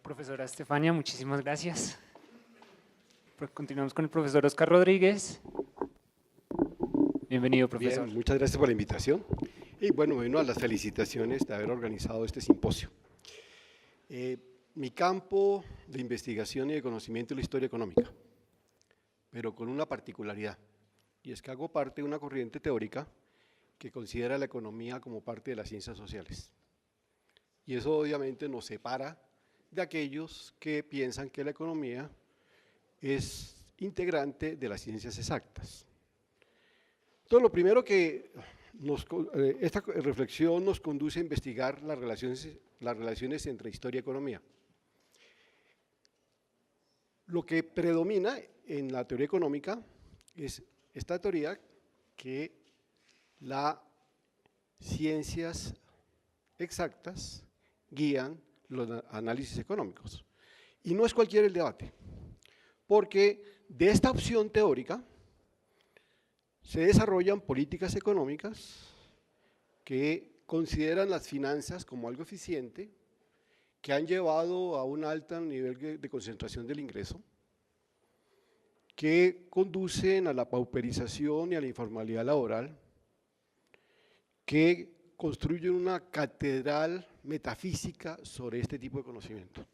Profesora Estefania, muchísimas gracias. Continuamos con el profesor Oscar Rodríguez. Bienvenido, profesor. Bien, muchas gracias por la invitación. Y bueno, a las felicitaciones de haber organizado este simposio. Mi campo de investigación y de conocimiento es la historia económica, pero con una particularidad, y es que hago parte de una corriente teórica que considera la economía como parte de las ciencias sociales. Y eso obviamente nos separa de aquellos que piensan que la economía es integrante de las ciencias exactas. Entonces, lo primero que esta reflexión nos conduce a investigar las relaciones entre historia y economía. Lo que predomina en la teoría económica es esta teoría que las ciencias exactas guían los análisis económicos. Y no es cualquier el debate, porque de esta opción teórica se desarrollan políticas económicas que consideran las finanzas como algo eficiente, que han llevado a un alto nivel de concentración del ingreso, que conducen a la pauperización y a la informalidad laboral, que construyen una catedral metafísica sobre este tipo de conocimiento.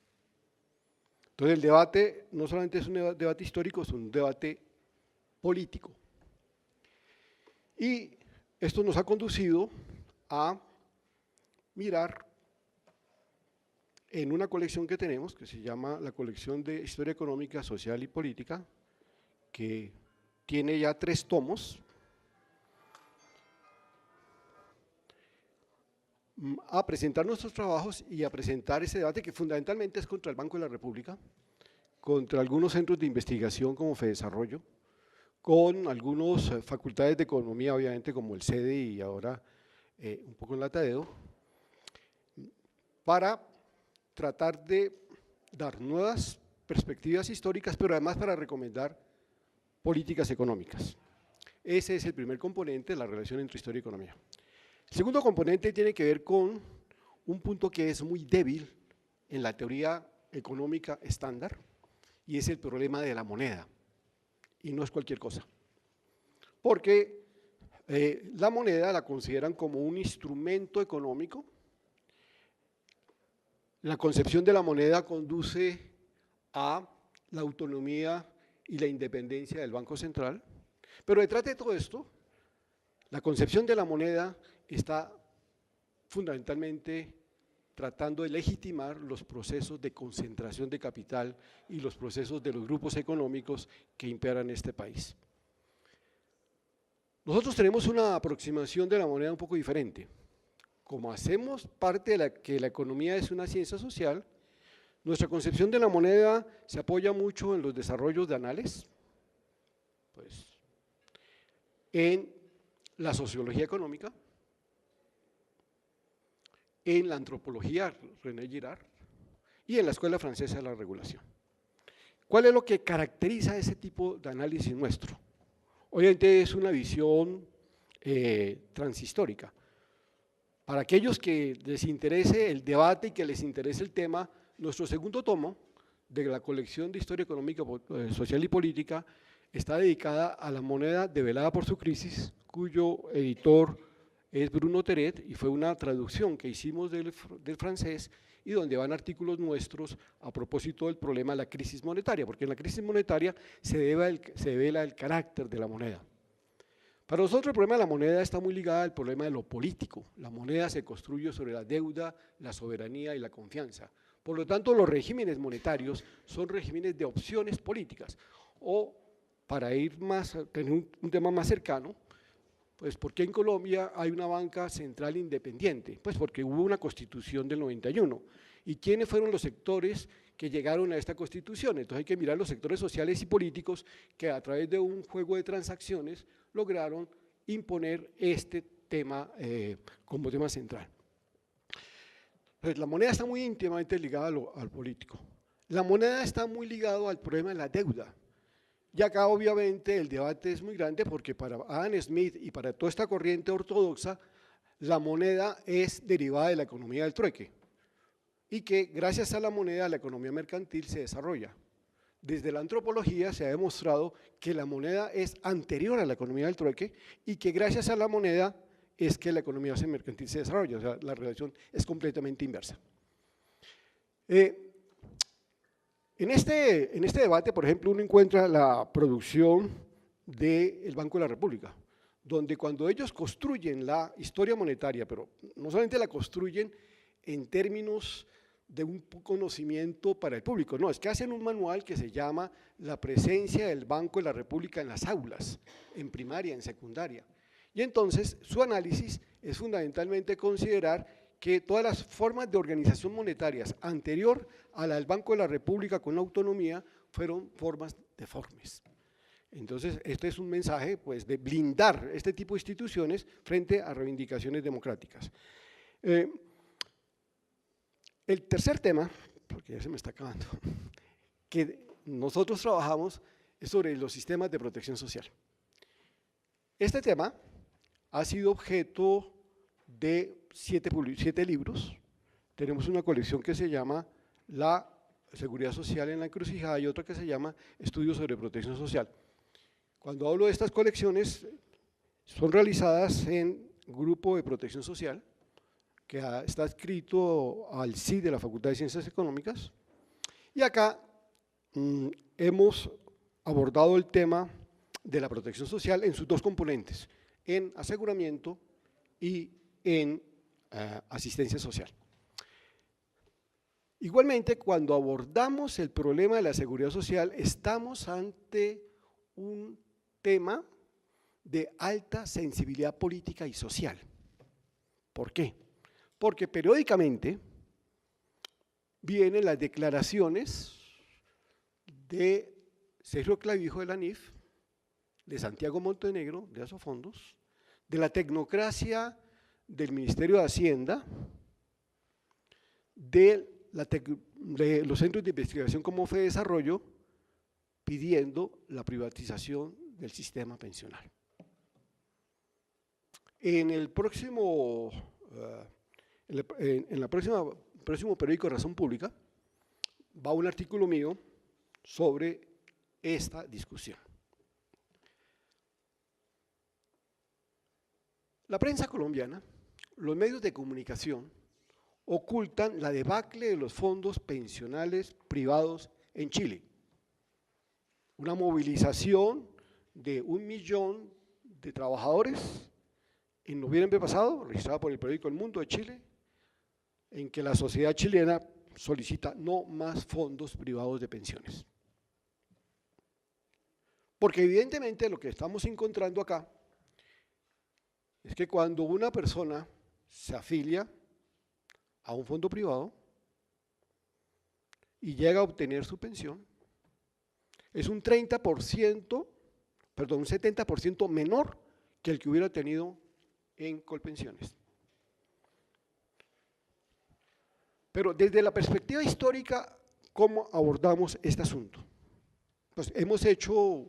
Entonces el debate no solamente es un debate histórico, es un debate político. Y esto nos ha conducido a mirar en una colección que tenemos, que se llama la colección de Historia Económica, Social y Política, que tiene ya 3 tomos, a presentar nuestros trabajos y a presentar ese debate que fundamentalmente es contra el Banco de la República, contra algunos centros de investigación como FEDesarrollo, con algunas facultades de economía, obviamente como el CEDE y ahora un poco en la Tadeo, para tratar de dar nuevas perspectivas históricas, pero además para recomendar políticas económicas. Ese es el primer componente de la relación entre historia y economía. El segundo componente tiene que ver con un punto que es muy débil en la teoría económica estándar, y es el problema de la moneda, y no es cualquier cosa, porque la moneda la consideran como un instrumento económico. La concepción de la moneda conduce a la autonomía y la independencia del Banco Central, pero detrás de todo esto, la concepción de la moneda está fundamentalmente tratando de legitimar los procesos de concentración de capital y los procesos de los grupos económicos que imperan en este país. Nosotros tenemos una aproximación de la moneda un poco diferente. Como hacemos parte de que la economía es una ciencia social, Nuestra concepción de la moneda se apoya mucho en los desarrollos de Anales, pues, en la sociología económica, en la antropología, René Girard, y en la Escuela Francesa de la Regulación. ¿Cuál es lo que caracteriza ese tipo de análisis nuestro? Obviamente es una visión transhistórica. Para aquellos que les interese el debate y que les interese el tema, nuestro segundo tomo de la colección de Historia Económica, Social y Política está dedicada a la moneda develada por su crisis, cuyo editor es Bruno Terret, y fue una traducción que hicimos del francés, y donde van artículos nuestros a propósito del problema de la crisis monetaria, porque en la crisis monetaria se devela el carácter de la moneda. Para nosotros el problema de la moneda está muy ligado al problema de lo político. La moneda se construye sobre la deuda, la soberanía y la confianza. Por lo tanto, los regímenes monetarios son regímenes de opciones políticas. O, para ir más, tener un tema más cercano, pues ¿por qué en Colombia hay una banca central independiente? Pues porque hubo una constitución del 91. ¿Y quiénes fueron los sectores que llegaron a esta constitución? Entonces hay que mirar los sectores sociales y políticos que a través de un juego de transacciones lograron imponer este tema como tema central. Pues la moneda está muy íntimamente ligada al político. La moneda está muy ligada al problema de la deuda. Y acá obviamente el debate es muy grande porque para Adam Smith y para toda esta corriente ortodoxa, la moneda es derivada de la economía del trueque y que gracias a la moneda la economía mercantil se desarrolla. Desde la antropología se ha demostrado que la moneda es anterior a la economía del trueque y que gracias a la moneda es que la economía mercantil se desarrolla, o sea, la relación es completamente inversa. En este debate, por ejemplo, uno encuentra la producción del Banco de la República, donde cuando ellos construyen la historia monetaria, pero no solamente la construyen en términos de un conocimiento para el público, no, es que hacen un manual que se llama La presencia del Banco de la República en las aulas, en primaria, en secundaria. Y entonces su análisis es fundamentalmente considerar que todas las formas de organización monetarias anterior a la del Banco de la República con la autonomía fueron formas deformes. Entonces, este es un mensaje pues, de blindar este tipo de instituciones frente a reivindicaciones democráticas. El tercer tema, porque ya se me está acabando, que nosotros trabajamos es sobre los sistemas de protección social. Este tema ha sido objeto de 7 libros. Tenemos una colección que se llama La Seguridad Social en la Encrucijada y otra que se llama Estudios sobre Protección Social. Cuando hablo de estas colecciones, son realizadas en Grupo de Protección Social, que está adscrito al CID de la Facultad de Ciencias Económicas, y acá hemos abordado el tema de la protección social en sus dos componentes, en aseguramiento y en asistencia social. Igualmente, cuando abordamos el problema de la seguridad social, estamos ante un tema de alta sensibilidad política y social. ¿Por qué? Porque periódicamente vienen las declaraciones de Sergio Clavijo de la NIF, de Santiago Montenegro, de Asofondos, de la tecnocracia del Ministerio de Hacienda, de los centros de investigación como Fedesarrollo, pidiendo la privatización del sistema pensional. En el próximo periódico Razón Pública va un artículo mío sobre esta discusión. La prensa colombiana, los medios de comunicación ocultan la debacle de los fondos pensionales privados en Chile. Una movilización de 1 millón de trabajadores en noviembre pasado, registrada por el periódico El Mundo de Chile, en que la sociedad chilena solicita no más fondos privados de pensiones. Porque evidentemente lo que estamos encontrando acá es que cuando una persona se afilia a un fondo privado y llega a obtener su pensión, es un 70% menor que el que hubiera tenido en Colpensiones. Pero desde la perspectiva histórica, ¿cómo abordamos este asunto? Pues hemos hecho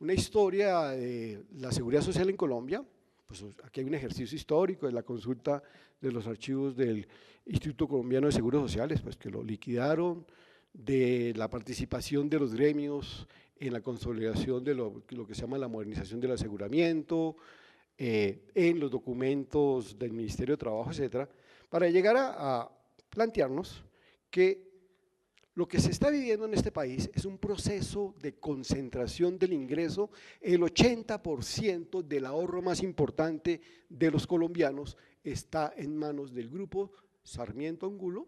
una historia de la seguridad social en Colombia. Pues aquí hay un ejercicio histórico de la consulta de los archivos del Instituto Colombiano de Seguros Sociales, pues que lo liquidaron, de la participación de los gremios en la consolidación de lo que se llama la modernización del aseguramiento, en los documentos del Ministerio de Trabajo, etcétera, para llegar a plantearnos que lo que se está viviendo en este país es un proceso de concentración del ingreso. El 80% del ahorro más importante de los colombianos está en manos del grupo Sarmiento Angulo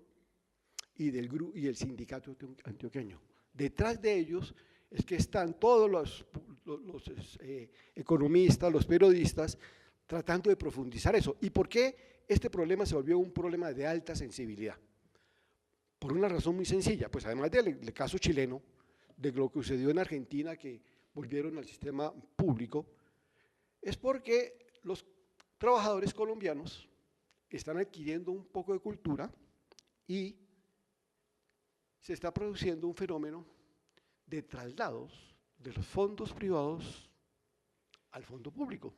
y el sindicato antioqueño. Detrás de ellos es que están todos los economistas, los periodistas, tratando de profundizar eso. ¿Y por qué este problema se volvió un problema de alta sensibilidad? Por una razón muy sencilla, pues además del caso chileno, de lo que sucedió en Argentina, que volvieron al sistema público, es porque los trabajadores colombianos están adquiriendo un poco de cultura y se está produciendo un fenómeno de traslados de los fondos privados al fondo público.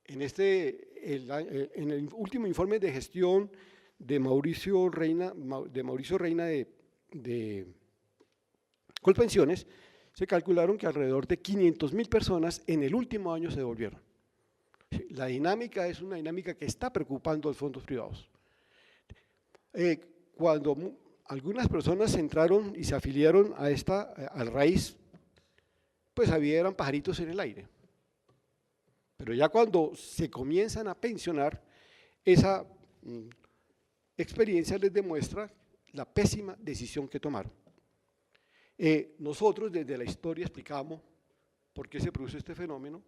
En el último informe de gestión de Mauricio Reina de Colpensiones, se calcularon que alrededor de 500.000 personas en el último año se devolvieron. La dinámica es una dinámica que está preocupando a los fondos privados. Cuando algunas personas entraron y se afiliaron al raíz, pues eran pajaritos en el aire. Pero ya cuando se comienzan a pensionar, esa experiencia les demuestra la pésima decisión que tomaron. Nosotros desde la historia explicamos por qué se produce este fenómeno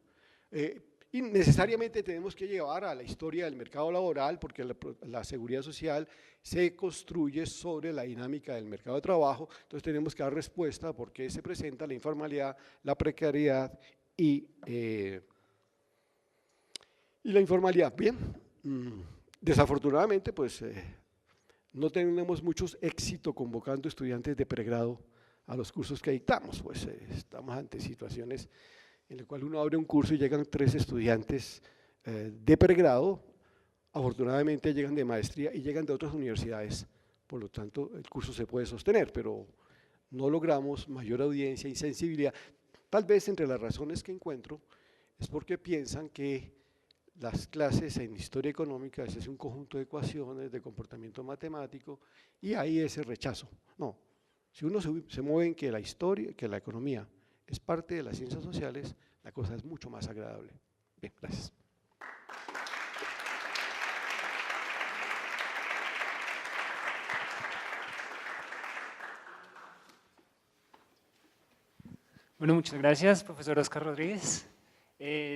y necesariamente tenemos que llevar a la historia del mercado laboral, porque la seguridad social se construye sobre la dinámica del mercado de trabajo. Entonces tenemos que dar respuesta a por qué se presenta la informalidad, la precariedad y la informalidad. Bien, desafortunadamente pues no tenemos muchos éxito convocando estudiantes de pregrado a los cursos que dictamos, pues estamos ante situaciones en las cuales uno abre un curso y llegan 3 estudiantes de pregrado, afortunadamente llegan de maestría y llegan de otras universidades, por lo tanto el curso se puede sostener, pero no logramos mayor audiencia y sensibilidad. Tal vez entre las razones que encuentro es porque piensan que las clases en historia económica es un conjunto de ecuaciones, de comportamiento matemático, y hay ese rechazo. No, si uno se mueve en que la historia, que la economía es parte de las ciencias sociales, la cosa es mucho más agradable. Bien, gracias. Bueno, muchas gracias, profesor Oscar Rodríguez.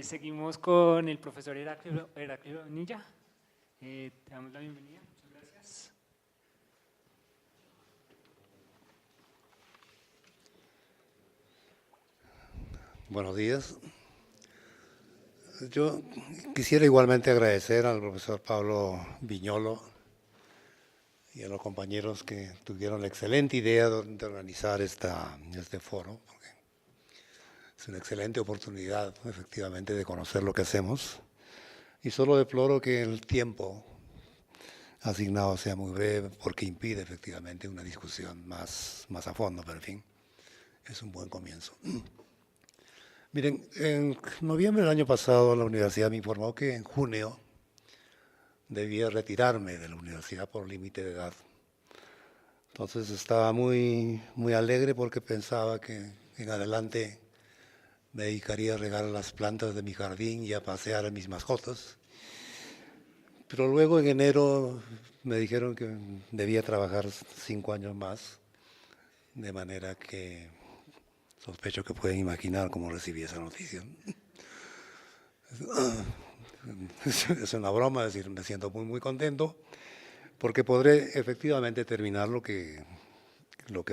Seguimos con el profesor Heraclio Bonilla. Te damos la bienvenida. Muchas gracias. Buenos días. Yo quisiera igualmente agradecer al profesor Pablo Viñolo y a los compañeros que tuvieron la excelente idea de organizar este foro, porque es una excelente oportunidad, efectivamente, de conocer lo que hacemos. Y solo deploro que el tiempo asignado sea muy breve, porque impide efectivamente una discusión más a fondo, pero en fin, es un buen comienzo. Miren, en noviembre del año pasado la universidad me informó que en junio debía retirarme de la universidad por límite de edad. Entonces estaba muy alegre porque pensaba que en adelante me dedicaría a regar las plantas de mi jardín y a pasear a mis mascotas. Pero luego en enero me dijeron que debía trabajar 5 años más, de manera que sospecho que pueden imaginar cómo recibí esa noticia. Es una broma, es decir, me siento muy contento, porque podré efectivamente terminar lo que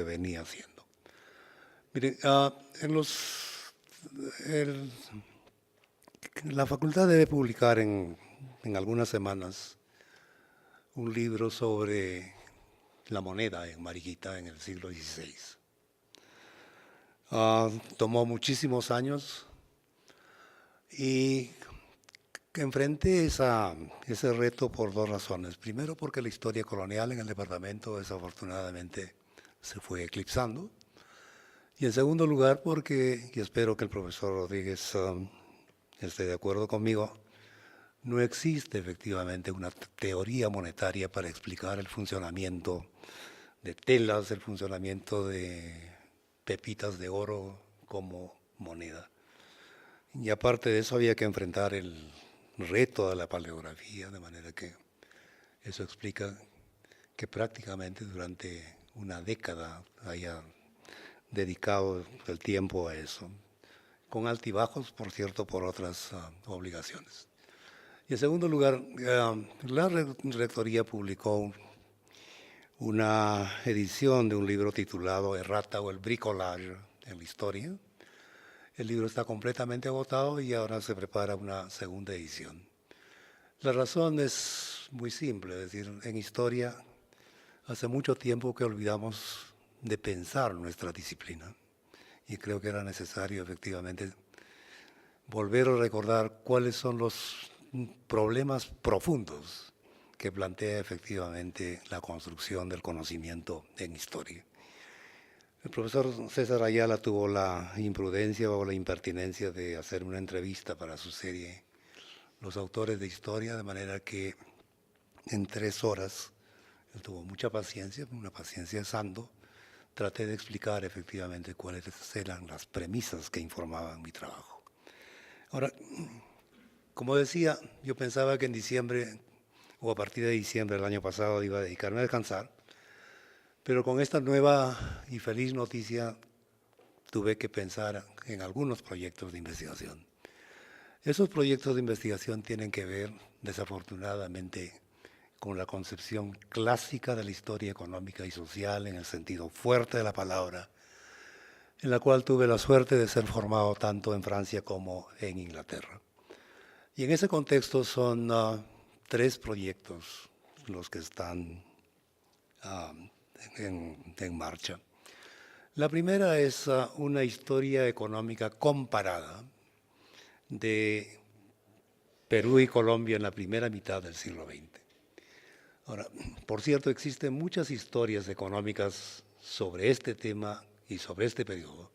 venía haciendo. Mire, la facultad debe publicar en algunas semanas un libro sobre la moneda en Mariquita en el siglo XVI. Tomó muchísimos años y enfrenté ese reto por dos razones. Primero, porque la historia colonial en el departamento desafortunadamente se fue eclipsando. Y en segundo lugar, porque, y espero que el profesor Rodríguez esté de acuerdo conmigo, no existe efectivamente una teoría monetaria para explicar el funcionamiento de telas, el funcionamiento de pepitas de oro como moneda. Y aparte de eso había que enfrentar el reto de la paleografía, de manera que eso explica que prácticamente durante una década haya dedicado el tiempo a eso, con altibajos, por cierto, por otras obligaciones. Y en segundo lugar, la Rectoría publicó una edición de un libro titulado Errata o el bricolage en la historia. El libro está completamente agotado y ahora se prepara una segunda edición. La razón es muy simple, es decir, en historia hace mucho tiempo que olvidamos de pensar nuestra disciplina y creo que era necesario efectivamente volver a recordar cuáles son los problemas profundos que plantea efectivamente la construcción del conocimiento en historia. El profesor César Ayala tuvo la imprudencia o la impertinencia de hacer una entrevista para su serie Los autores de historia, de manera que en 3 horas, él tuvo mucha paciencia, una paciencia santo, traté de explicar efectivamente cuáles eran las premisas que informaban mi trabajo. Ahora, como decía, yo pensaba que en diciembre o a partir de diciembre del año pasado iba a dedicarme a descansar, pero con esta nueva y feliz noticia tuve que pensar en algunos proyectos de investigación. Esos proyectos de investigación tienen que ver, desafortunadamente, con la concepción clásica de la historia económica y social en el sentido fuerte de la palabra, en la cual tuve la suerte de ser formado tanto en Francia como en Inglaterra. Y en ese contexto son 3 proyectos los que están en marcha. La primera es una historia económica comparada de Perú y Colombia en la primera mitad del siglo XX. Ahora, por cierto, existen muchas historias económicas sobre este tema y sobre este periodo.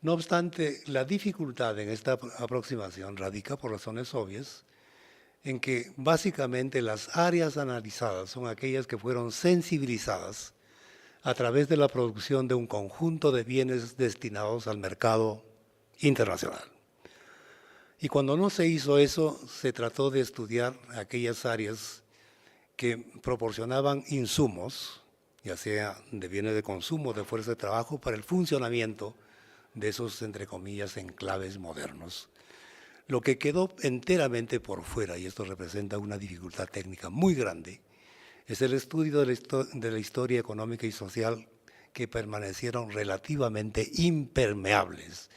No obstante, la dificultad en esta aproximación radica, por razones obvias, en que básicamente las áreas analizadas son aquellas que fueron sensibilizadas a través de la producción de un conjunto de bienes destinados al mercado internacional. Y cuando no se hizo eso, se trató de estudiar aquellas áreas que proporcionaban insumos, ya sea de bienes de consumo, de fuerza de trabajo, para el funcionamiento de esos, entre comillas, enclaves modernos. Lo que quedó enteramente por fuera, y esto representa una dificultad técnica muy grande, es el estudio de la historia económica y social que permanecieron relativamente impermeables,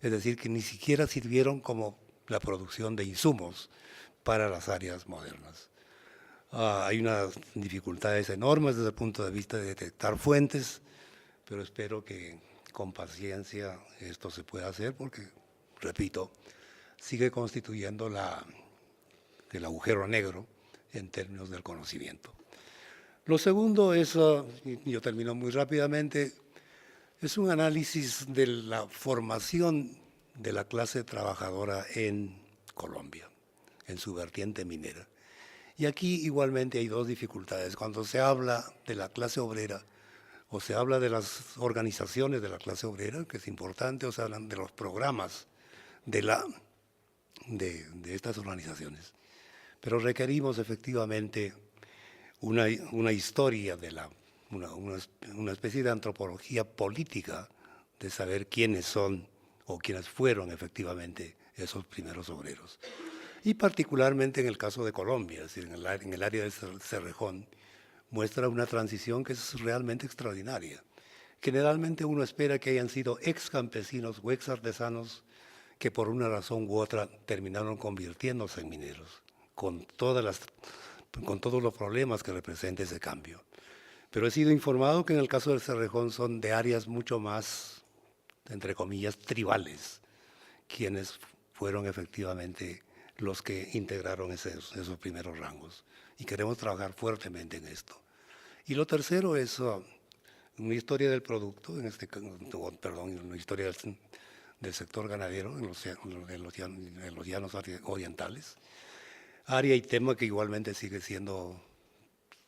es decir, que ni siquiera sirvieron como la producción de insumos para las áreas modernas. Hay unas dificultades enormes desde el punto de vista de detectar fuentes, pero espero que con paciencia esto se pueda hacer porque, repito, sigue constituyendo el agujero negro en términos del conocimiento. Lo segundo es, y yo termino muy rápidamente, es un análisis de la formación de la clase trabajadora en Colombia, en su vertiente minera. Y aquí igualmente hay 2 dificultades. Cuando se habla de la clase obrera o se habla de las organizaciones de la clase obrera, que es importante, o se hablan de los programas de estas organizaciones. Pero requerimos efectivamente una historia, una especie de antropología política de saber quiénes son o quiénes fueron efectivamente esos primeros obreros. y particularmente en el caso de Colombia, es decir, en el área del Cerrejón, muestra una transición que es realmente extraordinaria. Generalmente uno espera que hayan sido ex campesinos o ex artesanos que por una razón u otra terminaron convirtiéndose en mineros, con todos los problemas que representa ese cambio. Pero he sido informado que en el caso del Cerrejón son de áreas mucho más, entre comillas, tribales, quienes fueron efectivamente los que integraron esos primeros rangos. Y queremos trabajar fuertemente en esto. Y lo tercero es una historia del producto, una historia del sector ganadero en los llanos orientales. Área y tema que igualmente sigue siendo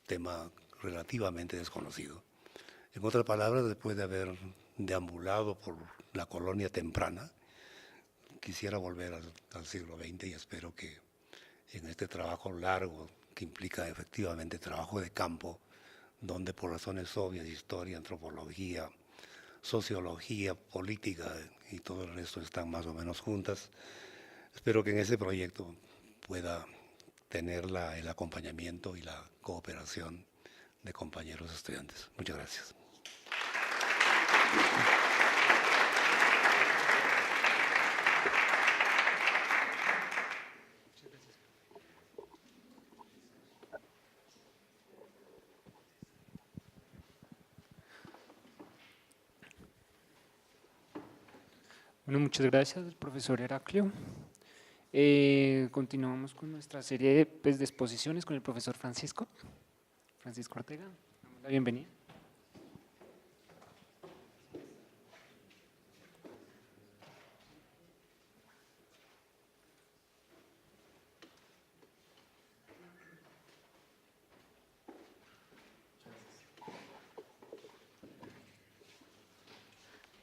tema relativamente desconocido. En otras palabras, después de haber deambulado por la colonia temprana, quisiera volver al siglo XX y espero que en este trabajo largo, que implica efectivamente trabajo de campo, donde por razones obvias, historia, antropología, sociología, política y todo el resto están más o menos juntas, espero que en ese proyecto pueda tener el acompañamiento y la cooperación de compañeros estudiantes. Muchas gracias. Bueno, muchas gracias, profesor Heraclio. Continuamos con nuestra serie de exposiciones con el profesor Francisco Ortega. Damos la bienvenida.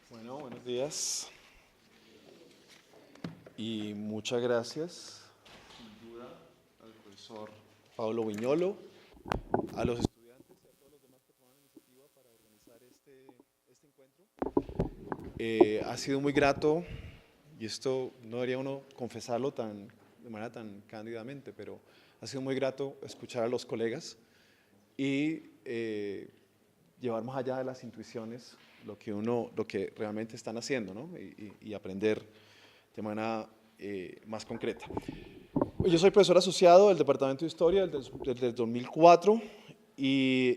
Bueno, buenos días. Y muchas gracias, sin duda, al profesor Pablo Viñolo, a los estudiantes y a todos los demás que tomaron iniciativa para organizar este encuentro. Ha sido muy grato, y esto no debería uno confesarlo de manera tan cándidamente, pero ha sido muy grato escuchar a los colegas y llevar más allá de las intuiciones lo que realmente están haciendo, ¿no? y aprender de manera más concreta. Yo soy profesor asociado del Departamento de Historia desde el 2004 y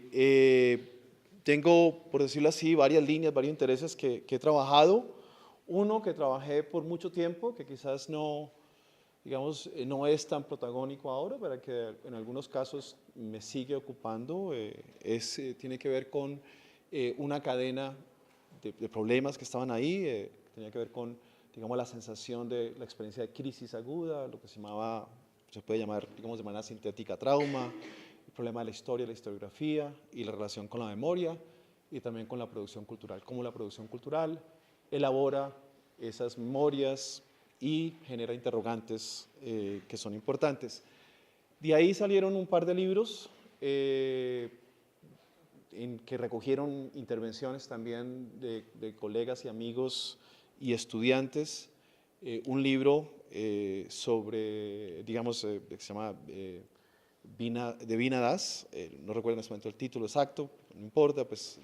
tengo, por decirlo así, varias líneas, varios intereses que he trabajado. Uno que trabajé por mucho tiempo, que quizás no es tan protagónico ahora, pero que en algunos casos me sigue ocupando, tiene que ver con una cadena de problemas que estaban ahí, tenía que ver con, digamos, la sensación de la experiencia de crisis aguda, lo que se puede llamar, digamos, de manera sintética trauma, el problema de la historia, la historiografía y la relación con la memoria y también con la producción cultural, cómo la producción cultural elabora esas memorias y genera interrogantes que son importantes. De ahí salieron un par de libros en que recogieron intervenciones también de colegas y amigos y estudiantes. Un libro sobre, digamos, que se llama de Vina Das, no recuerdo en este momento el título exacto, no importa, pues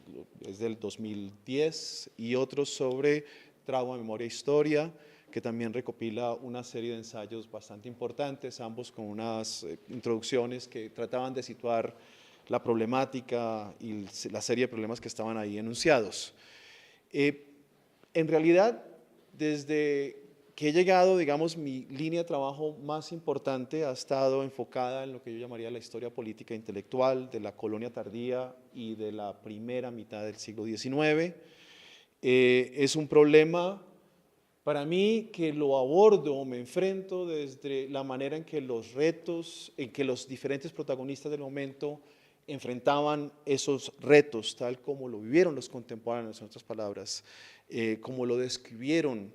es del 2010, y otro sobre trauma, memoria e historia, que también recopila una serie de ensayos bastante importantes, ambos con unas introducciones que trataban de situar la problemática y la serie de problemas que estaban ahí enunciados. En realidad, desde que he llegado, digamos, mi línea de trabajo más importante ha estado enfocada en lo que yo llamaría la historia política e intelectual de la colonia tardía y de la primera mitad del siglo XIX. Es un problema para mí que lo abordo, me enfrento desde la manera en que los retos, en que los diferentes protagonistas del momento enfrentaban esos retos, tal como lo vivieron los contemporáneos, en otras palabras, como lo describieron,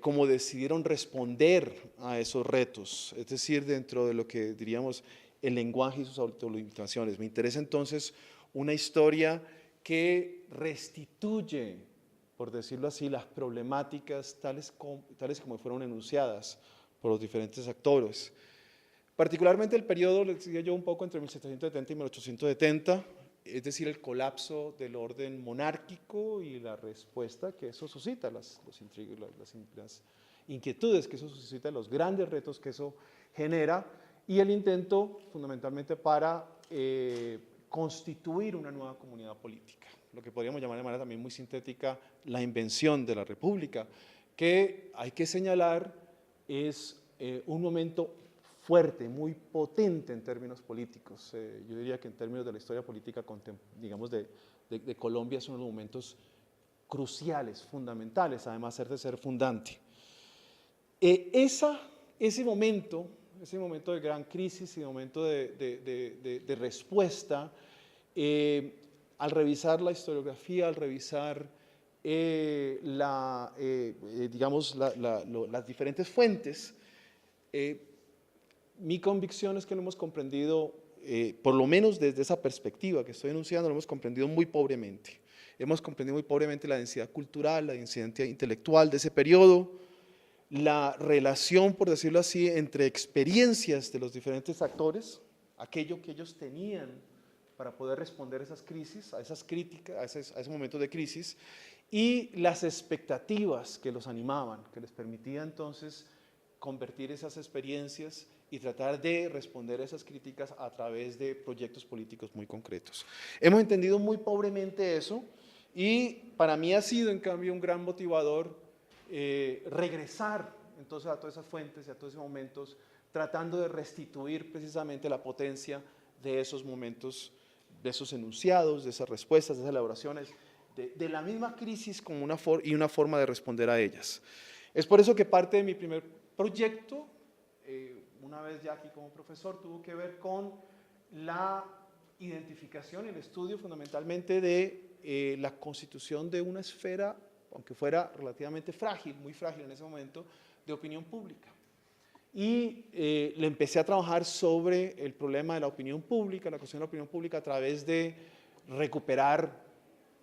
cómo decidieron responder a esos retos, es decir, dentro de lo que diríamos el lenguaje y sus autolimitaciones. Me interesa entonces una historia que restituye, por decirlo así, las problemáticas tales como fueron enunciadas por los diferentes actores. Particularmente el periodo, les decía yo, un poco entre 1770 y 1870, es decir, el colapso del orden monárquico y la respuesta que eso suscita, las inquietudes que eso suscita, los grandes retos que eso genera, y el intento fundamentalmente para constituir una nueva comunidad política, lo que podríamos llamar de manera también muy sintética la invención de la República, que hay que señalar es un momento fuerte, muy potente en términos políticos. Yo diría que en términos de la historia política, digamos, de Colombia, son unos momentos cruciales, fundamentales, además de ser fundante. Ese momento de gran crisis y momento de respuesta, al revisar la historiografía, al revisar digamos, las diferentes fuentes, mi convicción es que lo hemos comprendido, por lo menos desde esa perspectiva que estoy enunciando, lo hemos comprendido muy pobremente. Hemos comprendido muy pobremente la densidad cultural, la densidad intelectual de ese periodo, la relación, por decirlo así, entre experiencias de los diferentes actores, aquello que ellos tenían para poder responder a esas crisis, a esas críticas, a ese momento de crisis, y las expectativas que los animaban, que les permitía entonces convertir esas experiencias y tratar de responder a esas críticas a través de proyectos políticos muy concretos. Hemos entendido muy pobremente eso, y para mí ha sido, en cambio, un gran motivador regresar entonces a todas esas fuentes y a todos esos momentos, tratando de restituir precisamente la potencia de esos momentos, de esos enunciados, de esas respuestas, de esas elaboraciones, de la misma crisis como una forma de responder a ellas. Es por eso que parte de mi primer proyecto, una vez ya aquí como profesor, tuvo que ver con la identificación y el estudio fundamentalmente de la constitución de una esfera, aunque fuera relativamente frágil, muy frágil en ese momento, de opinión pública. Y le empecé a trabajar sobre el problema de la opinión pública, la cuestión de la opinión pública a través de recuperar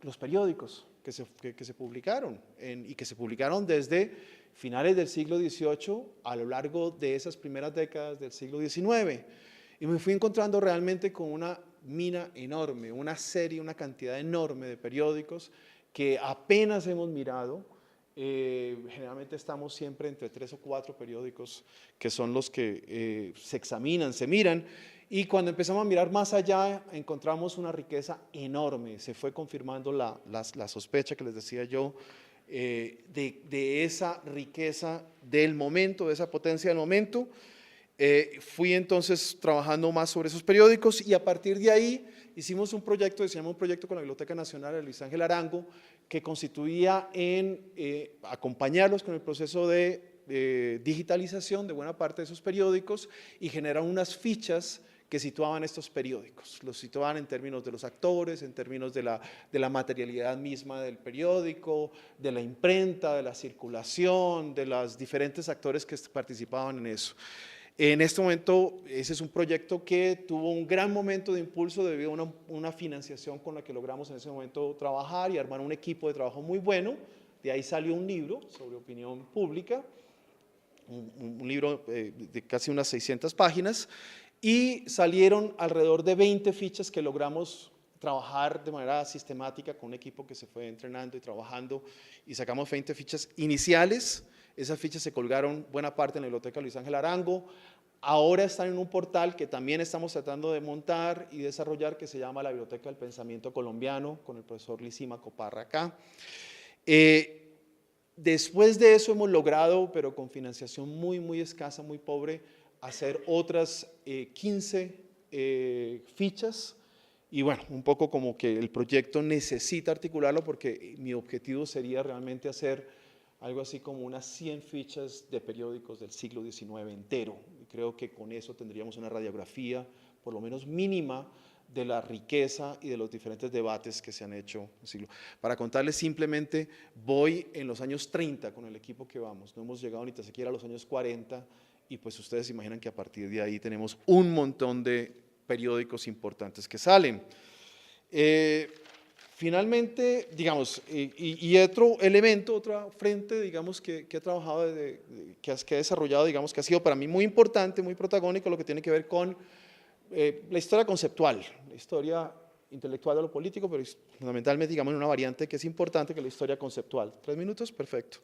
los periódicos que se publicaron y que se publicaron desde finales del siglo XVIII a lo largo de esas primeras décadas del siglo XIX. Y me fui encontrando realmente con una mina enorme, una cantidad enorme de periódicos que apenas hemos mirado. Generalmente estamos siempre entre 3 o 4 periódicos que son los que se examinan, se miran, y cuando empezamos a mirar más allá encontramos una riqueza enorme. Se fue confirmando la sospecha que les decía yo de esa riqueza del momento, de esa potencia del momento. Fui entonces trabajando más sobre esos periódicos, y a partir de ahí hicimos un proyecto, diseñamos un proyecto con la Biblioteca Nacional de Luis Ángel Arango, que consistía en acompañarlos con el proceso de digitalización de buena parte de esos periódicos y generar unas fichas que situaban estos periódicos. Los situaban en términos de los actores, en términos de la materialidad misma del periódico, de la imprenta, de la circulación, de los diferentes actores que participaban en eso. En este momento, ese es un proyecto que tuvo un gran momento de impulso debido a una financiación con la que logramos en ese momento trabajar y armar un equipo de trabajo muy bueno. De ahí salió un libro sobre opinión pública, un libro de casi unas 600 páginas, y salieron alrededor de 20 fichas que logramos trabajar de manera sistemática con un equipo que se fue entrenando y trabajando, y sacamos 20 fichas iniciales. Esas fichas se colgaron buena parte en la Biblioteca Luis Ángel Arango. Ahora están en un portal que también estamos tratando de montar y desarrollar, que se llama la Biblioteca del Pensamiento Colombiano, con el profesor Lisímaco Parra acá. Después de eso hemos logrado, pero con financiación muy, muy escasa, muy pobre, hacer otras 15 fichas. Y bueno, un poco como que el proyecto necesita articularlo, porque mi objetivo sería realmente hacer algo así como unas 100 fichas de periódicos del siglo XIX entero. Y creo que con eso tendríamos una radiografía, por lo menos mínima, de la riqueza y de los diferentes debates que se han hecho en el siglo. Para contarles simplemente, voy en los años 30 con el equipo que vamos, no hemos llegado ni tan siquiera a los años 40, y pues ustedes imaginan que a partir de ahí tenemos un montón de periódicos importantes que salen. Finalmente, digamos, y otro elemento, otra frente, digamos, que he trabajado, que he desarrollado, digamos, que ha sido para mí muy importante, muy protagónico, lo que tiene que ver con la historia conceptual, la historia intelectual de lo político, pero fundamentalmente, digamos, en una variante que es importante, que es la historia conceptual. 3 minutos, perfecto.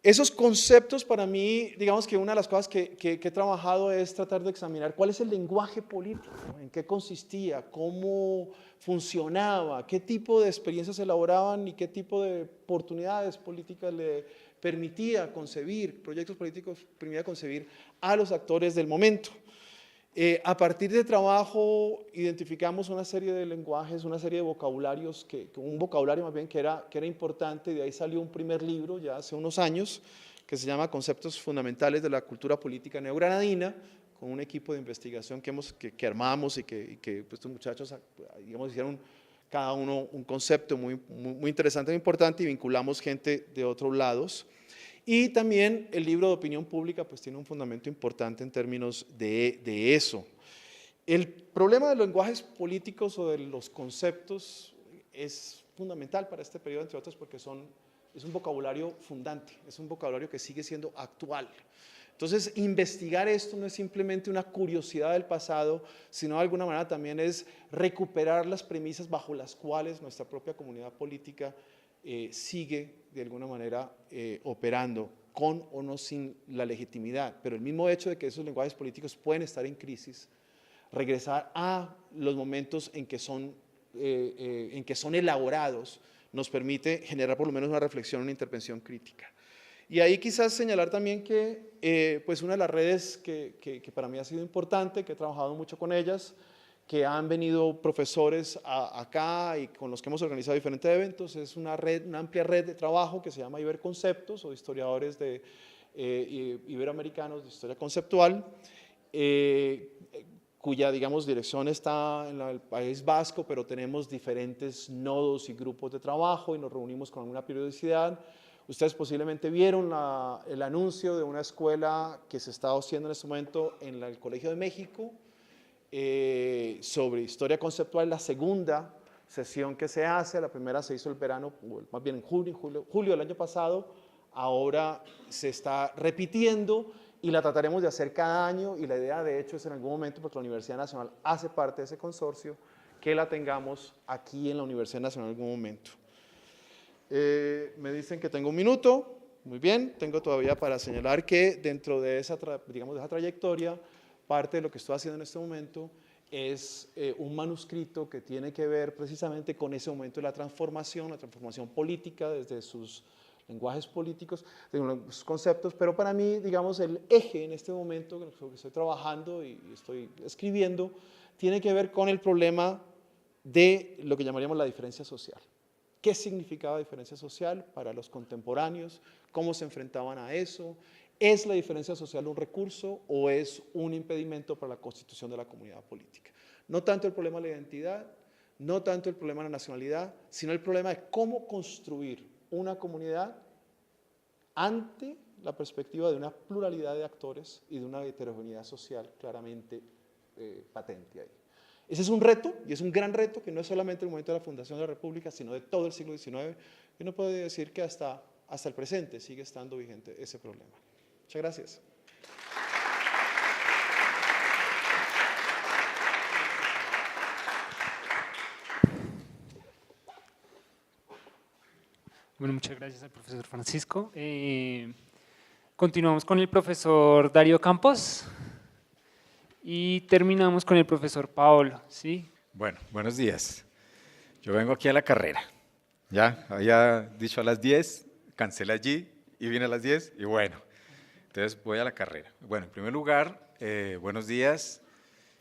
Esos conceptos para mí, digamos que una de las cosas que he trabajado es tratar de examinar cuál es el lenguaje político, en qué consistía, cómo funcionaba, qué tipo de experiencias se elaboraban y qué tipo de oportunidades políticas le permitía concebir, proyectos políticos permitía concebir a los actores del momento. A partir de trabajo identificamos una serie de lenguajes, una serie de vocabularios, un vocabulario más bien que era importante, y de ahí salió un primer libro ya hace unos años que se llama Conceptos Fundamentales de la Cultura Política Neogranadina, con un equipo de investigación que armamos y que pues, estos muchachos, digamos, hicieron cada uno un concepto muy interesante, muy importante, y vinculamos gente de otros lados. Y también el libro de opinión pública pues tiene un fundamento importante en términos de eso. El problema de los lenguajes políticos o de los conceptos es fundamental para este periodo, entre otros, porque es un vocabulario fundante, es un vocabulario que sigue siendo actual. Entonces, investigar esto no es simplemente una curiosidad del pasado, sino de alguna manera también es recuperar las premisas bajo las cuales nuestra propia comunidad política sigue de alguna manera operando, con o no sin la legitimidad, pero el mismo hecho de que esos lenguajes políticos pueden estar en crisis, regresar a los momentos en que son elaborados, nos permite generar por lo menos una reflexión, una intervención crítica. Y ahí quizás señalar también que pues una de las redes que para mí ha sido importante, que he trabajado mucho con ellas, que han venido profesores acá y con los que hemos organizado diferentes eventos, es una amplia red de trabajo que se llama Iberconceptos, o historiadores iberoamericanos de historia conceptual, cuya, digamos, dirección está en el País Vasco, pero tenemos diferentes nodos y grupos de trabajo y nos reunimos con alguna periodicidad. Ustedes posiblemente vieron el anuncio de una escuela que se está haciendo en este momento en el Colegio de México, sobre historia conceptual, la segunda sesión que se hace. La primera se hizo el verano, más bien en julio del año pasado, ahora se está repitiendo y la trataremos de hacer cada año, y la idea de hecho es en algún momento, porque la Universidad Nacional hace parte de ese consorcio, que la tengamos aquí en la Universidad Nacional en algún momento. Me dicen que tengo un minuto, muy bien, tengo todavía para señalar que dentro de esa trayectoria, parte de lo que estoy haciendo en este momento es un manuscrito que tiene que ver precisamente con ese momento de la transformación política desde sus lenguajes políticos, de los conceptos, pero para mí, digamos, el eje en este momento que estoy trabajando y estoy escribiendo, tiene que ver con el problema de lo que llamaríamos la diferencia social. ¿Qué significaba diferencia social para los contemporáneos? ¿Cómo se enfrentaban a eso? ¿Es la diferencia social un recurso o es un impedimento para la constitución de la comunidad política? No tanto el problema de la identidad, no tanto el problema de la nacionalidad, sino el problema de cómo construir una comunidad ante la perspectiva de una pluralidad de actores y de una heterogeneidad social claramente patente ahí. Ese es un reto, y es un gran reto, que no es solamente el momento de la fundación de la República, sino de todo el siglo XIX, y uno puede decir que hasta el presente sigue estando vigente ese problema. Muchas gracias. Bueno, muchas gracias al profesor Francisco. Continuamos con el profesor Darío Campos y terminamos con el profesor Paolo, ¿sí? Bueno, buenos días. Yo vengo aquí a la carrera. Ya había dicho a las 10, cancelé allí y vine a las 10 y bueno, entonces voy a la carrera. Bueno, en primer lugar, buenos días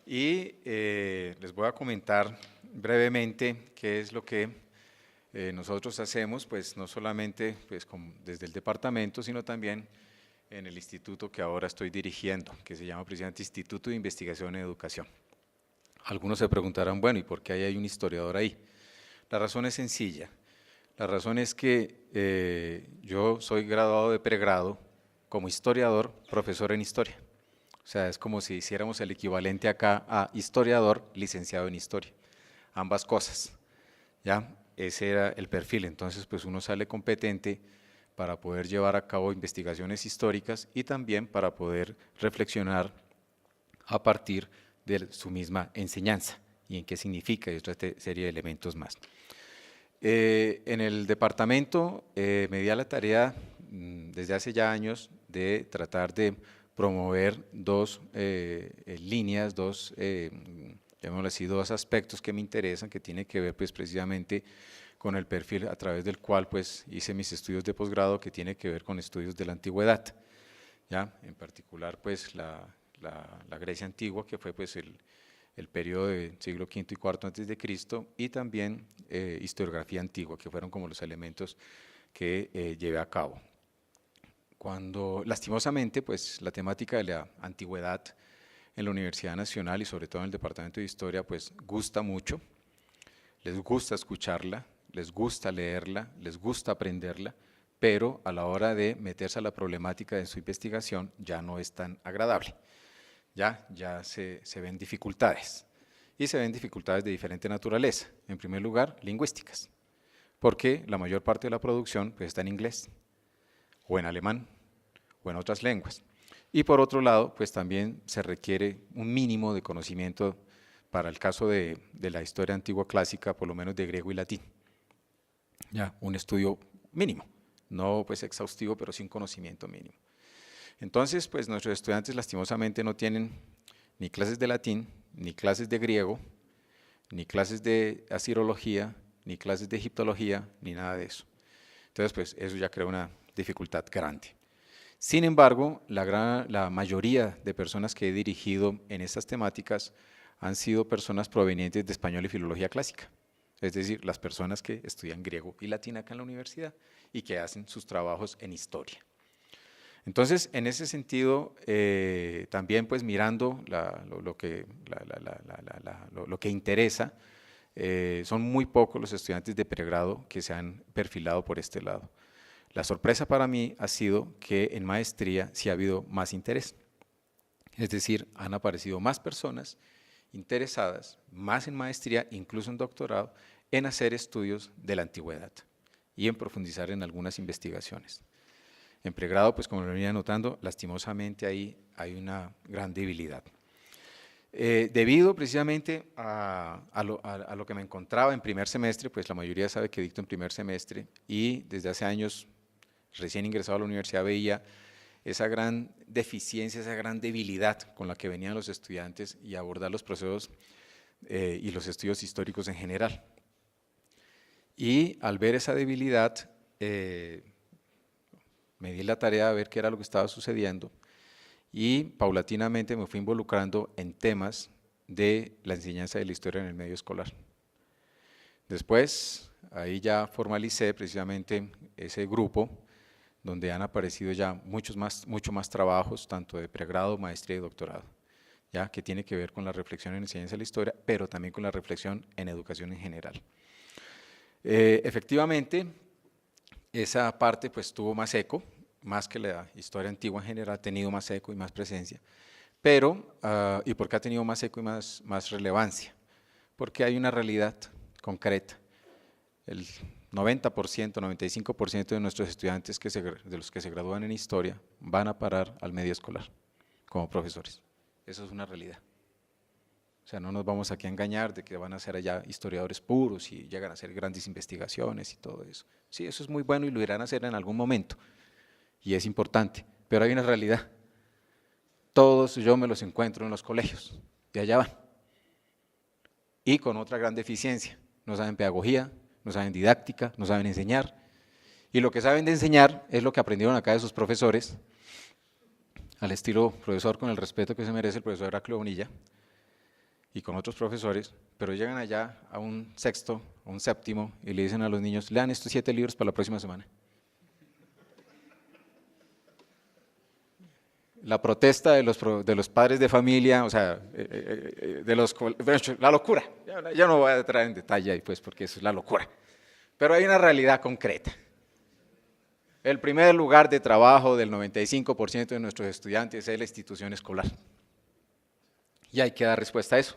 y les voy a comentar brevemente qué es lo que nosotros hacemos, pues no solamente pues, desde el departamento, sino también en el instituto que ahora estoy dirigiendo, que se llama precisamente Instituto de Investigación en Educación. Algunos se preguntarán, bueno, ¿y por qué hay un historiador ahí? La razón es sencilla. La razón es que yo soy graduado de pregrado como historiador, profesor en historia. O sea, es como si hiciéramos el equivalente acá a historiador, licenciado en historia. Ambas cosas. ¿ya? Ese era el perfil, entonces pues uno sale competente para poder llevar a cabo investigaciones históricas y también para poder reflexionar a partir de su misma enseñanza y en qué significa y otra serie de elementos más. En el departamento me di a la tarea desde hace ya años de tratar de promover dos líneas, llamémoslo así, dos aspectos que me interesan, que tienen que ver pues precisamente con el perfil a través del cual pues hice mis estudios de posgrado, que tiene que ver con estudios de la antigüedad, ¿ya? En particular pues la Grecia antigua, que fue pues el periodo del siglo V y IV antes de Cristo, y también historiografía antigua, que fueron como los elementos que llevé a cabo. Cuando, lastimosamente, pues la temática de la antigüedad en la Universidad Nacional y sobre todo en el Departamento de Historia, pues gusta mucho, les gusta escucharla, les gusta leerla, les gusta aprenderla, pero a la hora de meterse a la problemática de su investigación ya no es tan agradable. Ya se ven dificultades, y se ven dificultades de diferente naturaleza. En primer lugar, lingüísticas, porque la mayor parte de la producción pues, está en inglés, o en alemán, o en otras lenguas. Y por otro lado, pues también se requiere un mínimo de conocimiento para el caso de la historia antigua clásica, por lo menos de griego y latín. Ya, un estudio mínimo, no pues exhaustivo, pero sí un conocimiento mínimo. Entonces, pues nuestros estudiantes lastimosamente no tienen ni clases de latín, ni clases de griego, ni clases de asirología, ni clases de egiptología, ni nada de eso. Entonces, pues eso ya crea una dificultad grande. Sin embargo, la mayoría de personas que he dirigido en estas temáticas han sido personas provenientes de español y filología clásica, es decir, las personas que estudian griego y latín acá en la universidad y que hacen sus trabajos en historia. Entonces, en ese sentido, también pues mirando lo que interesa, son muy pocos los estudiantes de pregrado que se han perfilado por este lado. La sorpresa para mí ha sido que en maestría sí ha habido más interés, es decir, han aparecido más personas interesadas, más en maestría, incluso en doctorado, en hacer estudios de la antigüedad y en profundizar en algunas investigaciones. En pregrado, pues como lo venía notando, lastimosamente ahí hay una gran debilidad. Debido precisamente a lo que me encontraba en primer semestre, pues la mayoría sabe que dicto en primer semestre y desde hace años, recién ingresado a la universidad, veía esa gran deficiencia, esa gran debilidad con la que venían los estudiantes y abordar los procesos y los estudios históricos en general. Y al ver esa debilidad, me di la tarea de ver qué era lo que estaba sucediendo y paulatinamente me fui involucrando en temas de la enseñanza de la historia en el medio escolar. Después, ahí ya formalicé precisamente ese grupo donde han aparecido ya mucho más trabajos, tanto de pregrado, maestría y doctorado, ya que tiene que ver con la reflexión en enseñanza de la historia, pero también con la reflexión en educación en general. Efectivamente, esa parte pues tuvo más eco, más que la historia antigua en general, ha tenido más eco y más presencia, pero, ¿y por qué ha tenido más eco y más relevancia? Porque hay una realidad concreta. El 90%, 95% de nuestros estudiantes de los que se gradúan en historia van a parar al medio escolar como profesores. Eso es una realidad. O sea, no nos vamos aquí a engañar de que van a ser allá historiadores puros y llegan a hacer grandes investigaciones y todo eso. Sí, eso es muy bueno y lo irán a hacer en algún momento y es importante, pero hay una realidad. Todos yo me los encuentro en los colegios y allá van. Y con otra gran deficiencia, no saben pedagogía, no saben didáctica, no saben enseñar. Y lo que saben de enseñar es lo que aprendieron acá de sus profesores, al estilo profesor con el respeto que se merece el profesor Heraclio Bonilla, y con otros profesores, pero llegan allá a un sexto, a un séptimo, y le dicen a los niños, lean estos 7 libros para la próxima semana. La protesta de los padres de familia, o sea, la locura, ya no voy a entrar en detalle ahí pues, porque eso es la locura, pero hay una realidad concreta. El primer lugar de trabajo del 95% de nuestros estudiantes es la institución escolar. Y hay que dar respuesta a eso.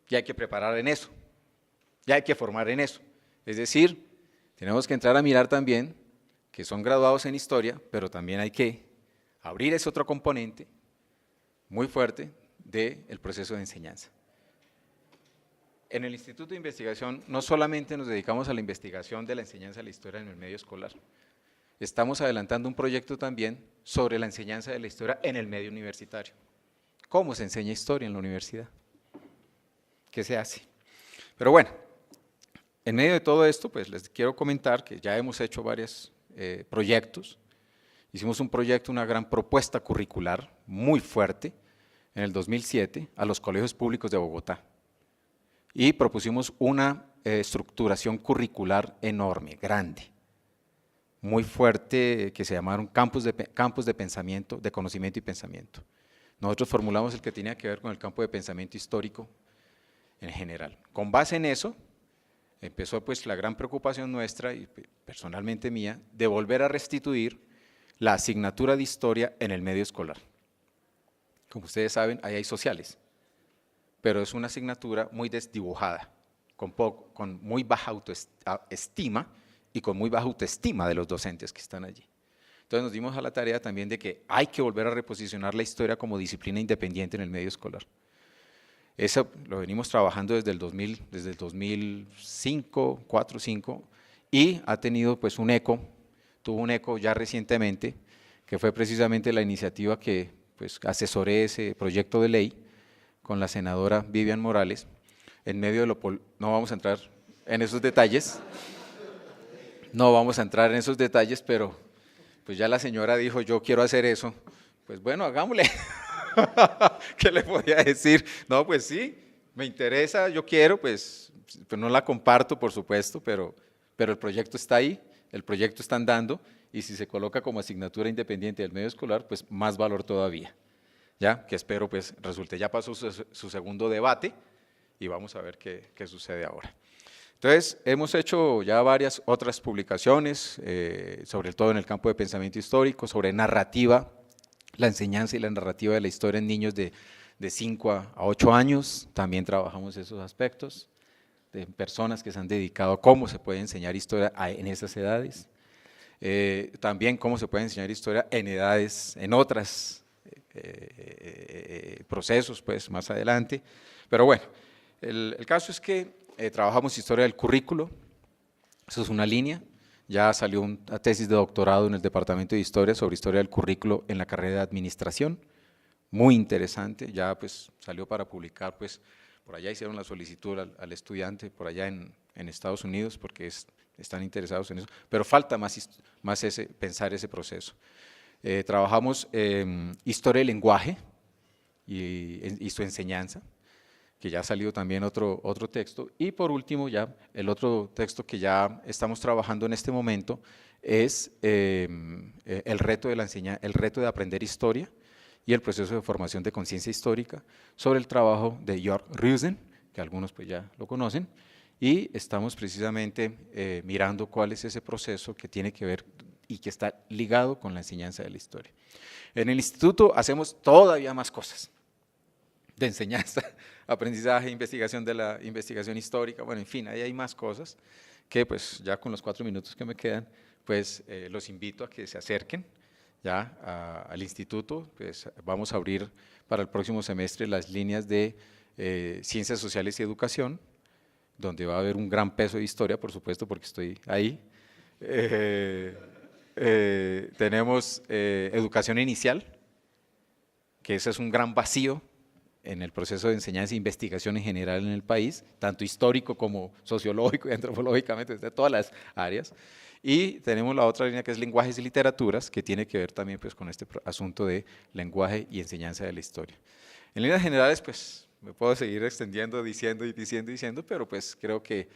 Y hay que preparar en eso. Ya hay que formar en eso. Es decir, tenemos que entrar a mirar también que son graduados en historia, pero también hay que abrir ese otro componente muy fuerte del proceso de enseñanza. En el Instituto de Investigación no solamente nos dedicamos a la investigación de la enseñanza de la historia en el medio escolar, estamos adelantando un proyecto también sobre la enseñanza de la historia en el medio universitario. ¿Cómo se enseña historia en la universidad? ¿Qué se hace? Pero bueno, en medio de todo esto, pues les quiero comentar que ya hemos hecho varios proyectos. Hicimos un proyecto, una gran propuesta curricular muy fuerte en el 2007 a los colegios públicos de Bogotá. Y propusimos una estructuración curricular enorme, grande, muy fuerte, que se llamaron campos de pensamiento, de conocimiento y pensamiento. Nosotros formulamos el que tenía que ver con el campo de pensamiento histórico en general. Con base en eso, empezó pues la gran preocupación nuestra y personalmente mía de volver a restituir la asignatura de historia en el medio escolar. Como ustedes saben, ahí hay sociales, pero es una asignatura muy desdibujada, con muy baja autoestima y con muy baja autoestima de los docentes que están allí. Entonces nos dimos a la tarea también de que hay que volver a reposicionar la historia como disciplina independiente en el medio escolar. Eso lo venimos trabajando desde el 2005, 4, 5, y ha tenido pues tuvo un eco ya recientemente, que fue precisamente la iniciativa que pues asesoré ese proyecto de ley con la senadora Vivian Morales, en medio de no vamos a entrar en esos detalles, pero pues ya la señora dijo, yo quiero hacer eso, pues bueno, hagámosle. ¿Qué le podía decir? No, pues sí, me interesa, yo quiero, pues no la comparto, por supuesto, pero el proyecto está ahí, el proyecto está andando, y si se coloca como asignatura independiente del medio escolar, pues más valor todavía, ¿ya? Que espero pues resulte. Ya pasó su segundo debate, y vamos a ver qué sucede ahora. Entonces, hemos hecho ya varias otras publicaciones, sobre todo en el campo de pensamiento histórico, sobre narrativa, la enseñanza y la narrativa de la historia en niños de 5 a 8 años, también trabajamos esos aspectos, de personas que se han dedicado a cómo se puede enseñar historia en esas edades, también cómo se puede enseñar historia en otros procesos pues, más adelante, pero bueno, el caso es que trabajamos historia del currículo, eso es una línea. Ya salió una tesis de doctorado en el Departamento de Historia sobre historia del currículo en la carrera de Administración, muy interesante, ya pues salió para publicar, pues por allá hicieron la solicitud al estudiante, por allá en Estados Unidos, porque están interesados en eso, pero falta más pensar ese proceso. Trabajamos historia del lenguaje y su enseñanza, que ya ha salido también otro texto, y por último ya el otro texto que ya estamos trabajando en este momento es el reto de aprender historia y el proceso de formación de conciencia histórica sobre el trabajo de Jörg Rüsen, que algunos pues ya lo conocen, y estamos precisamente mirando cuál es ese proceso que tiene que ver y que está ligado con la enseñanza de la historia. En el instituto hacemos todavía más cosas de enseñanza, aprendizaje, investigación de la investigación histórica, bueno, en fin, ahí hay más cosas que pues ya con los 4 minutos que me quedan, pues los invito a que se acerquen ya al instituto, pues vamos a abrir para el próximo semestre las líneas de Ciencias Sociales y Educación, donde va a haber un gran peso de historia, por supuesto, porque estoy ahí. Tenemos Educación Inicial, que ese es un gran vacío en el proceso de enseñanza e investigación en general en el país, tanto histórico como sociológico y antropológicamente, desde todas las áreas. Y tenemos la otra línea que es lenguajes y literaturas, que tiene que ver también pues, con este asunto de lenguaje y enseñanza de la historia. En líneas generales, pues me puedo seguir extendiendo, diciendo, pero pues creo que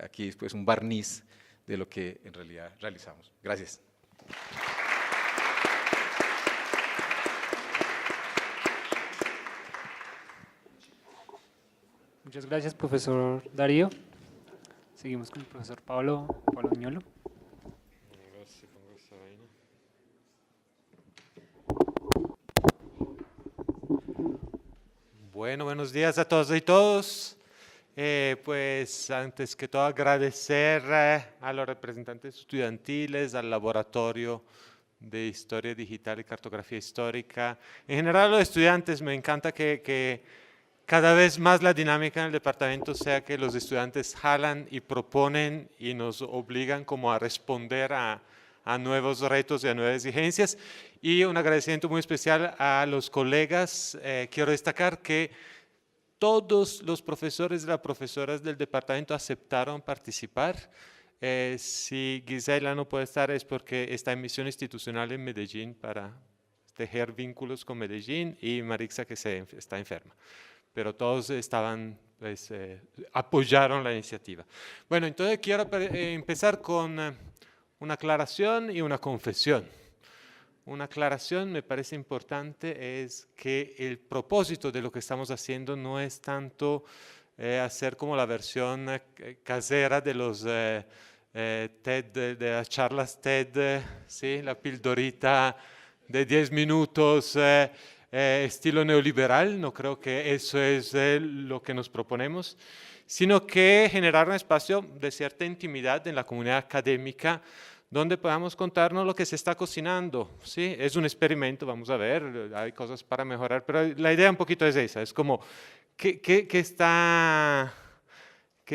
aquí es pues, un barniz de lo que en realidad realizamos. Gracias. Muchas gracias, profesor Darío. Seguimos con el profesor Pablo Viñolo. Bueno, buenos días a todos y todos. Pues antes que todo agradecer a los representantes estudiantiles, al laboratorio de Historia Digital y Cartografía Histórica. En general a los estudiantes, me encanta que cada vez más la dinámica en el departamento sea que los estudiantes jalan y proponen y nos obligan como a responder a nuevos retos y a nuevas exigencias. Y un agradecimiento muy especial a los colegas. Quiero destacar que todos los profesores y las profesoras del departamento aceptaron participar. Si Gisela no puede estar es porque está en misión institucional en Medellín para tejer vínculos con Medellín, y Marixa que está enferma. Pero todos estaban, pues, apoyaron la iniciativa. Bueno, entonces quiero empezar con una aclaración y una confesión. Una aclaración me parece importante, es que el propósito de lo que estamos haciendo no es tanto hacer como la versión casera de los TED, de las charlas TED, ¿sí? La pildorita de 10 minutos, estilo neoliberal. No creo que eso es lo que nos proponemos, sino que generar un espacio de cierta intimidad en la comunidad académica, donde podamos contarnos lo que se está cocinando, ¿sí? Es un experimento, vamos a ver, hay cosas para mejorar, pero la idea un poquito es esa, es como, ¿qué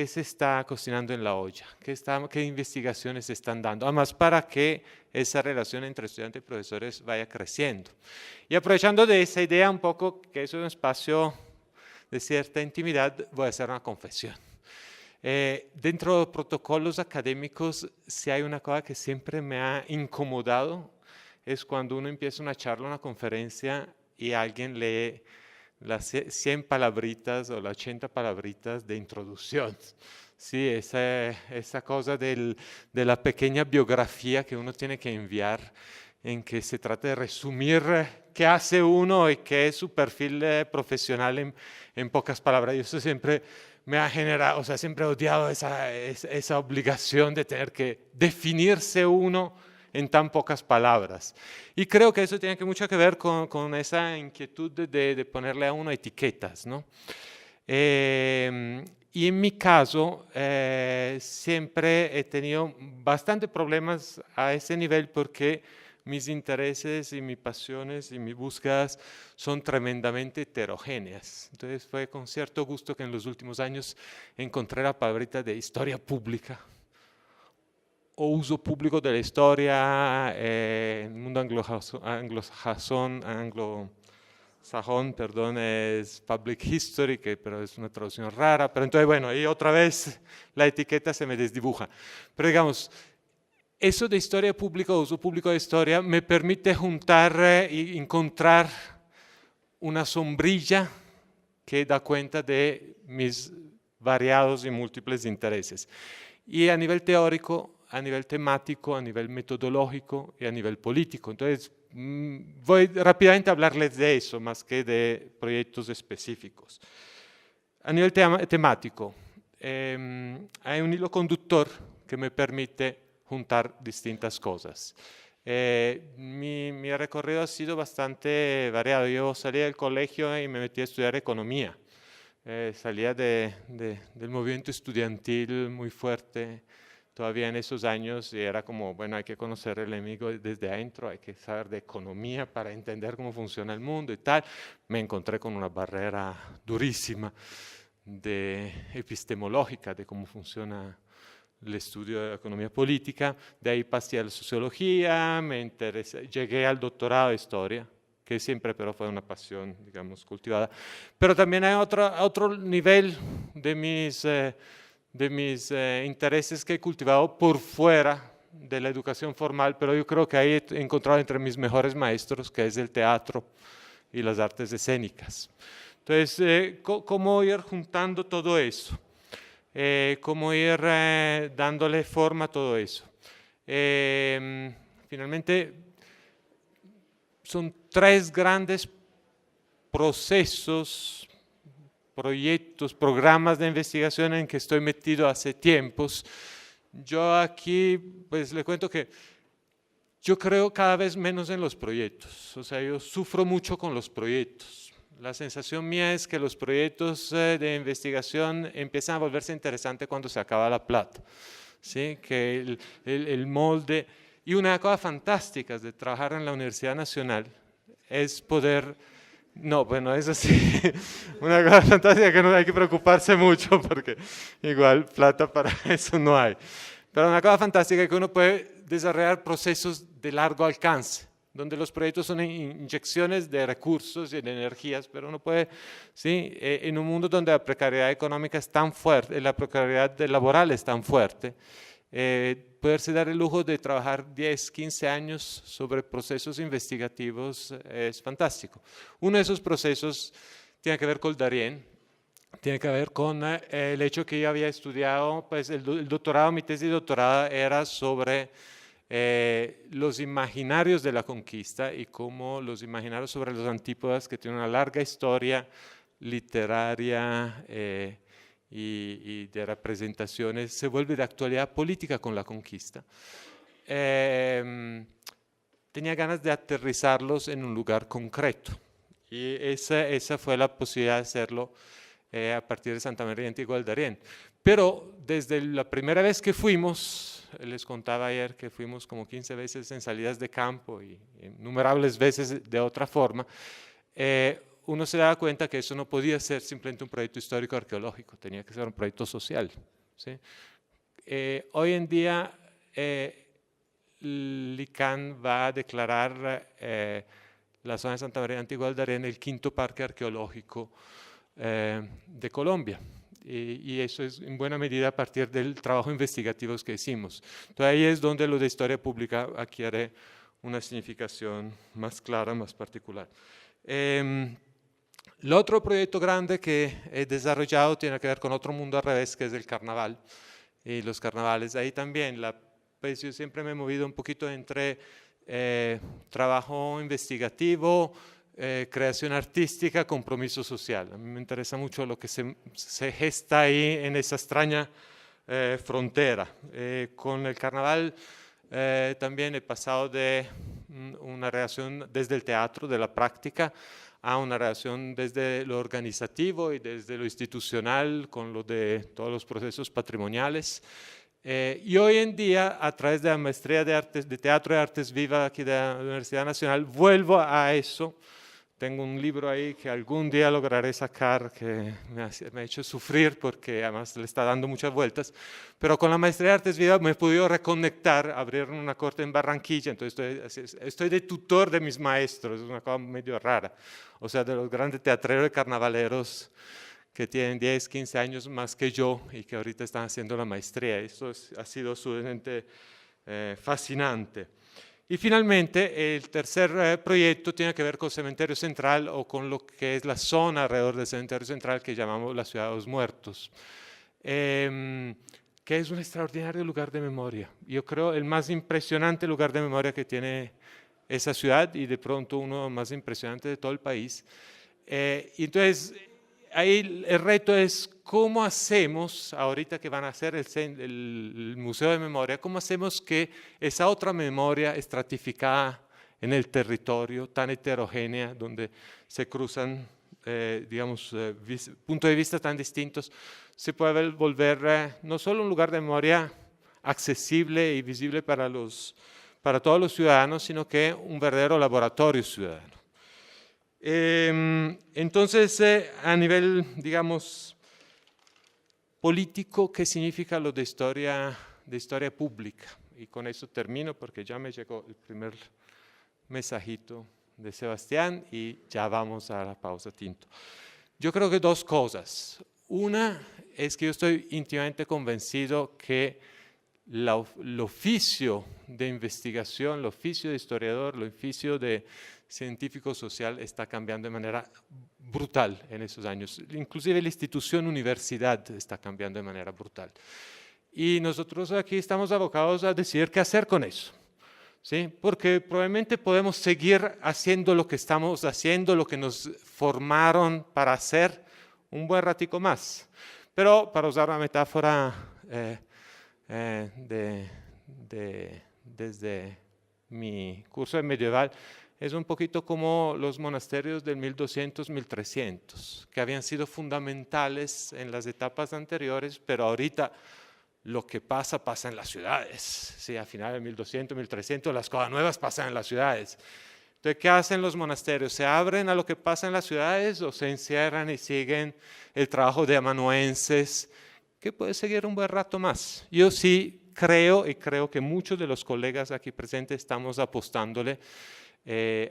se está cocinando en la olla? ¿Qué investigaciones se están dando? Además, para que esa relación entre estudiantes y profesores vaya creciendo. Y aprovechando de esa idea un poco, que es un espacio de cierta intimidad, voy a hacer una confesión. Dentro de los protocolos académicos, si hay una cosa que siempre me ha incomodado, es cuando uno empieza una charla, una conferencia, y alguien lee las 100 palabritas o las 80 palabritas de introducción. Sí, esa cosa de la pequeña biografía que uno tiene que enviar, en que se trata de resumir qué hace uno y qué es su perfil profesional en pocas palabras. Y eso siempre me ha generado, o sea, siempre he odiado esa obligación de tener que definirse uno en tan pocas palabras. Y creo que eso tiene mucho que ver con esa inquietud de ponerle a uno etiquetas, ¿no? Y en mi caso, siempre he tenido bastante problemas a ese nivel, porque mis intereses y mis pasiones y mis búsquedas son tremendamente heterogéneas. Entonces fue con cierto gusto que en los últimos años encontré la palabrita de historia pública o uso público de la historia en el mundo anglosajón, perdón, es public history, pero es una traducción rara. Pero entonces, bueno, y otra vez la etiqueta se me desdibuja. Pero digamos, eso de historia pública, uso público de historia, me permite juntar y encontrar una sombrilla que da cuenta de mis variados y múltiples intereses. Y a nivel teórico, a nivel temático, a nivel metodológico y a nivel político. Entonces, voy rápidamente a hablarles de eso, más que de proyectos específicos. A nivel temático, hay un hilo conductor que me permite juntar distintas cosas. Mi recorrido ha sido bastante variado. Yo salí del colegio y me metí a estudiar economía. Salía del movimiento estudiantil muy fuerte todavía en esos años, y era como, bueno, hay que conocer el enemigo desde adentro, hay que saber de economía para entender cómo funciona el mundo y tal. Me encontré con una barrera durísima epistemológica de cómo funciona el estudio de la economía política. De ahí pasé a la sociología, llegué al doctorado de historia, que siempre pero fue una pasión, digamos, cultivada. Pero también hay otro nivel de mis intereses que he cultivado por fuera de la educación formal, pero yo creo que ahí he encontrado entre mis mejores maestros, que es el teatro y las artes escénicas. Entonces, ¿cómo ir juntando todo eso? Cómo ir dándole forma a todo eso. Finalmente, son 3 grandes procesos, proyectos, programas de investigación en que estoy metido hace tiempos. Yo aquí, pues le cuento que yo creo cada vez menos en los proyectos. O sea, yo sufro mucho con los proyectos. La sensación mía es que los proyectos de investigación empiezan a volverse interesantes cuando se acaba la plata. ¿Sí? Que el molde... Y una cosa fantástica de trabajar en la Universidad Nacional es poder... No, bueno, eso sí, una cosa fantástica que no hay que preocuparse mucho porque igual plata para eso no hay. Pero una cosa fantástica es que uno puede desarrollar procesos de largo alcance, donde los proyectos son inyecciones de recursos y de energías, pero uno puede, ¿sí? En un mundo donde la precariedad económica es tan fuerte, la precariedad laboral es tan fuerte, poderse dar el lujo de trabajar 10, 15 años sobre procesos investigativos es fantástico. Uno de esos procesos tiene que ver con Darién, tiene que ver con el hecho que yo había estudiado, pues el doctorado, mi tesis de doctorado era sobre los imaginarios de la conquista y cómo los imaginarios sobre los antípodas, que tienen una larga historia literaria y de representaciones, se vuelve de actualidad política con la conquista. Tenía ganas de aterrizarlos en un lugar concreto y esa fue la posibilidad de hacerlo a partir de Santa María Antigua del Darién. Pero desde la primera vez que fuimos, les contaba ayer que fuimos como 15 veces en salidas de campo y innumerables veces de otra forma, uno se daba cuenta que eso no podía ser simplemente un proyecto histórico arqueológico, tenía que ser un proyecto social. ¿Sí? Hoy en día l'ICANN va a declarar la zona de Santa María Antigua del Darién el quinto parque arqueológico de Colombia. Y eso es en buena medida a partir del trabajo investigativo que hicimos. Entonces ahí es donde lo de historia pública adquiere una significación más clara, más particular. El otro proyecto grande que he desarrollado tiene que ver con otro mundo al revés, que es el carnaval y los carnavales. Ahí también, pues yo siempre me he movido un poquito entre trabajo investigativo, creación artística, compromiso social. A mí me interesa mucho lo que se gesta ahí en esa extraña frontera. Con el carnaval también he pasado de una relación desde el teatro, de la práctica, a una relación desde lo organizativo y desde lo institucional con lo de todos los procesos patrimoniales. Y hoy en día, a través de la maestría de Teatro y Artes Viva aquí de la Universidad Nacional, vuelvo a eso. Tengo un libro ahí que algún día lograré sacar, que me ha hecho sufrir porque además le está dando muchas vueltas, pero con la maestría de Artes Viva me he podido reconectar, abrir una corte en Barranquilla, entonces estoy de tutor de mis maestros, es una cosa medio rara, o sea, de los grandes teatreros y carnavaleros que tienen 10, 15 años más que yo y que ahorita están haciendo la maestría. Esto ha sido sumamente fascinante. Y finalmente, el tercer proyecto tiene que ver con el Cementerio Central o con lo que es la zona alrededor del Cementerio Central que llamamos la Ciudad de los Muertos, que es un extraordinario lugar de memoria. Yo creo el más impresionante lugar de memoria que tiene esa ciudad y de pronto uno más impresionante de todo el país. Y entonces, ahí el reto es cómo hacemos, ahorita que van a hacer el Museo de Memoria, cómo hacemos que esa otra memoria estratificada en el territorio tan heterogénea, donde se cruzan, digamos, puntos de vista tan distintos, se puede volver no solo un lugar de memoria accesible y visible para todos los ciudadanos, sino que un verdadero laboratorio ciudadano. Entonces, a nivel, digamos, político, ¿qué significa lo de historia pública? Y con eso termino porque ya me llegó el primer mensajito de Sebastián y ya vamos a la pausa tinto. Yo creo que dos cosas. Una es que yo estoy íntimamente convencido que el oficio de investigación, el oficio de historiador, el oficio de científico social está cambiando de manera brutal en esos años. Inclusive la institución universidad está cambiando de manera brutal. Y nosotros aquí estamos abocados a decidir qué hacer con eso. ¿Sí? Porque probablemente podemos seguir haciendo lo que estamos haciendo, lo que nos formaron para hacer un buen ratico más. Pero para usar una metáfora desde mi curso de medieval, es un poquito como los monasterios del 1200, 1300, que habían sido fundamentales en las etapas anteriores, pero ahorita lo que pasa en las ciudades. Sí, a finales de 1200, 1300, las cosas nuevas pasan en las ciudades. Entonces, ¿qué hacen los monasterios? ¿Se abren a lo que pasa en las ciudades o se encierran y siguen el trabajo de amanuenses, que puede seguir un buen rato más? Yo sí creo, y creo que muchos de los colegas aquí presentes estamos apostándole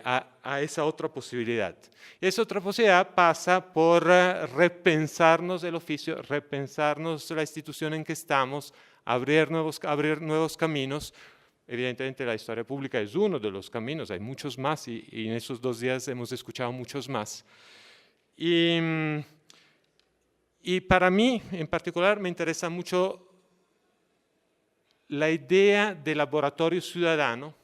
a esa otra posibilidad. Y esa otra posibilidad pasa por repensarnos el oficio, repensarnos la institución en que estamos, abrir nuevos caminos. Evidentemente la historia pública es uno de los caminos, hay muchos más y en esos 2 días hemos escuchado muchos más. Y para mí en particular me interesa mucho la idea de laboratorio ciudadano,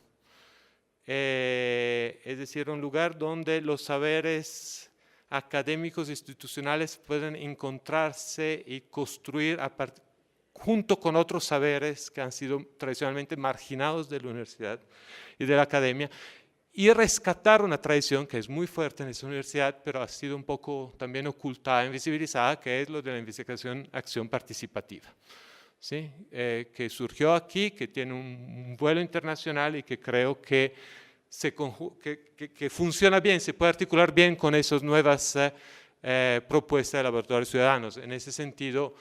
es decir, un lugar donde los saberes académicos e institucionales pueden encontrarse y construir junto con otros saberes que han sido tradicionalmente marginados de la universidad y de la academia, y rescatar una tradición que es muy fuerte en esa universidad, pero ha sido un poco también ocultada, invisibilizada, que es lo de la investigación acción participativa. ¿Sí? Que surgió aquí, que tiene un vuelo internacional y que creo que funciona bien, se puede articular bien con esas nuevas propuestas de laboratorios ciudadanos. En ese sentido,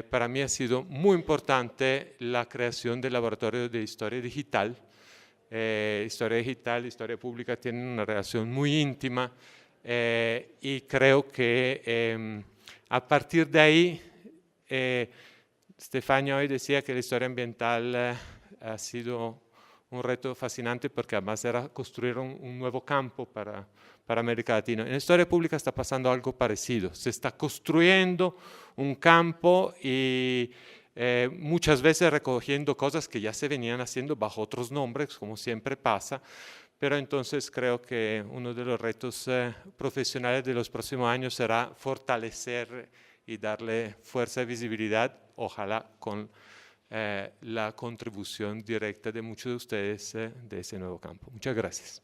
para mí ha sido muy importante la creación del laboratorio de historia digital. Historia digital y historia pública tienen una relación muy íntima y creo que a partir de ahí Stefania hoy decía que la historia ambiental ha sido un reto fascinante porque además era construir un nuevo campo para América Latina. En la historia pública está pasando algo parecido. Se está construyendo un campo y muchas veces recogiendo cosas que ya se venían haciendo bajo otros nombres, como siempre pasa. Pero entonces creo que uno de los retos profesionales de los próximos años será fortalecer y darle fuerza y visibilidad, ojalá con la contribución directa de muchos de ustedes de ese nuevo campo. Muchas gracias.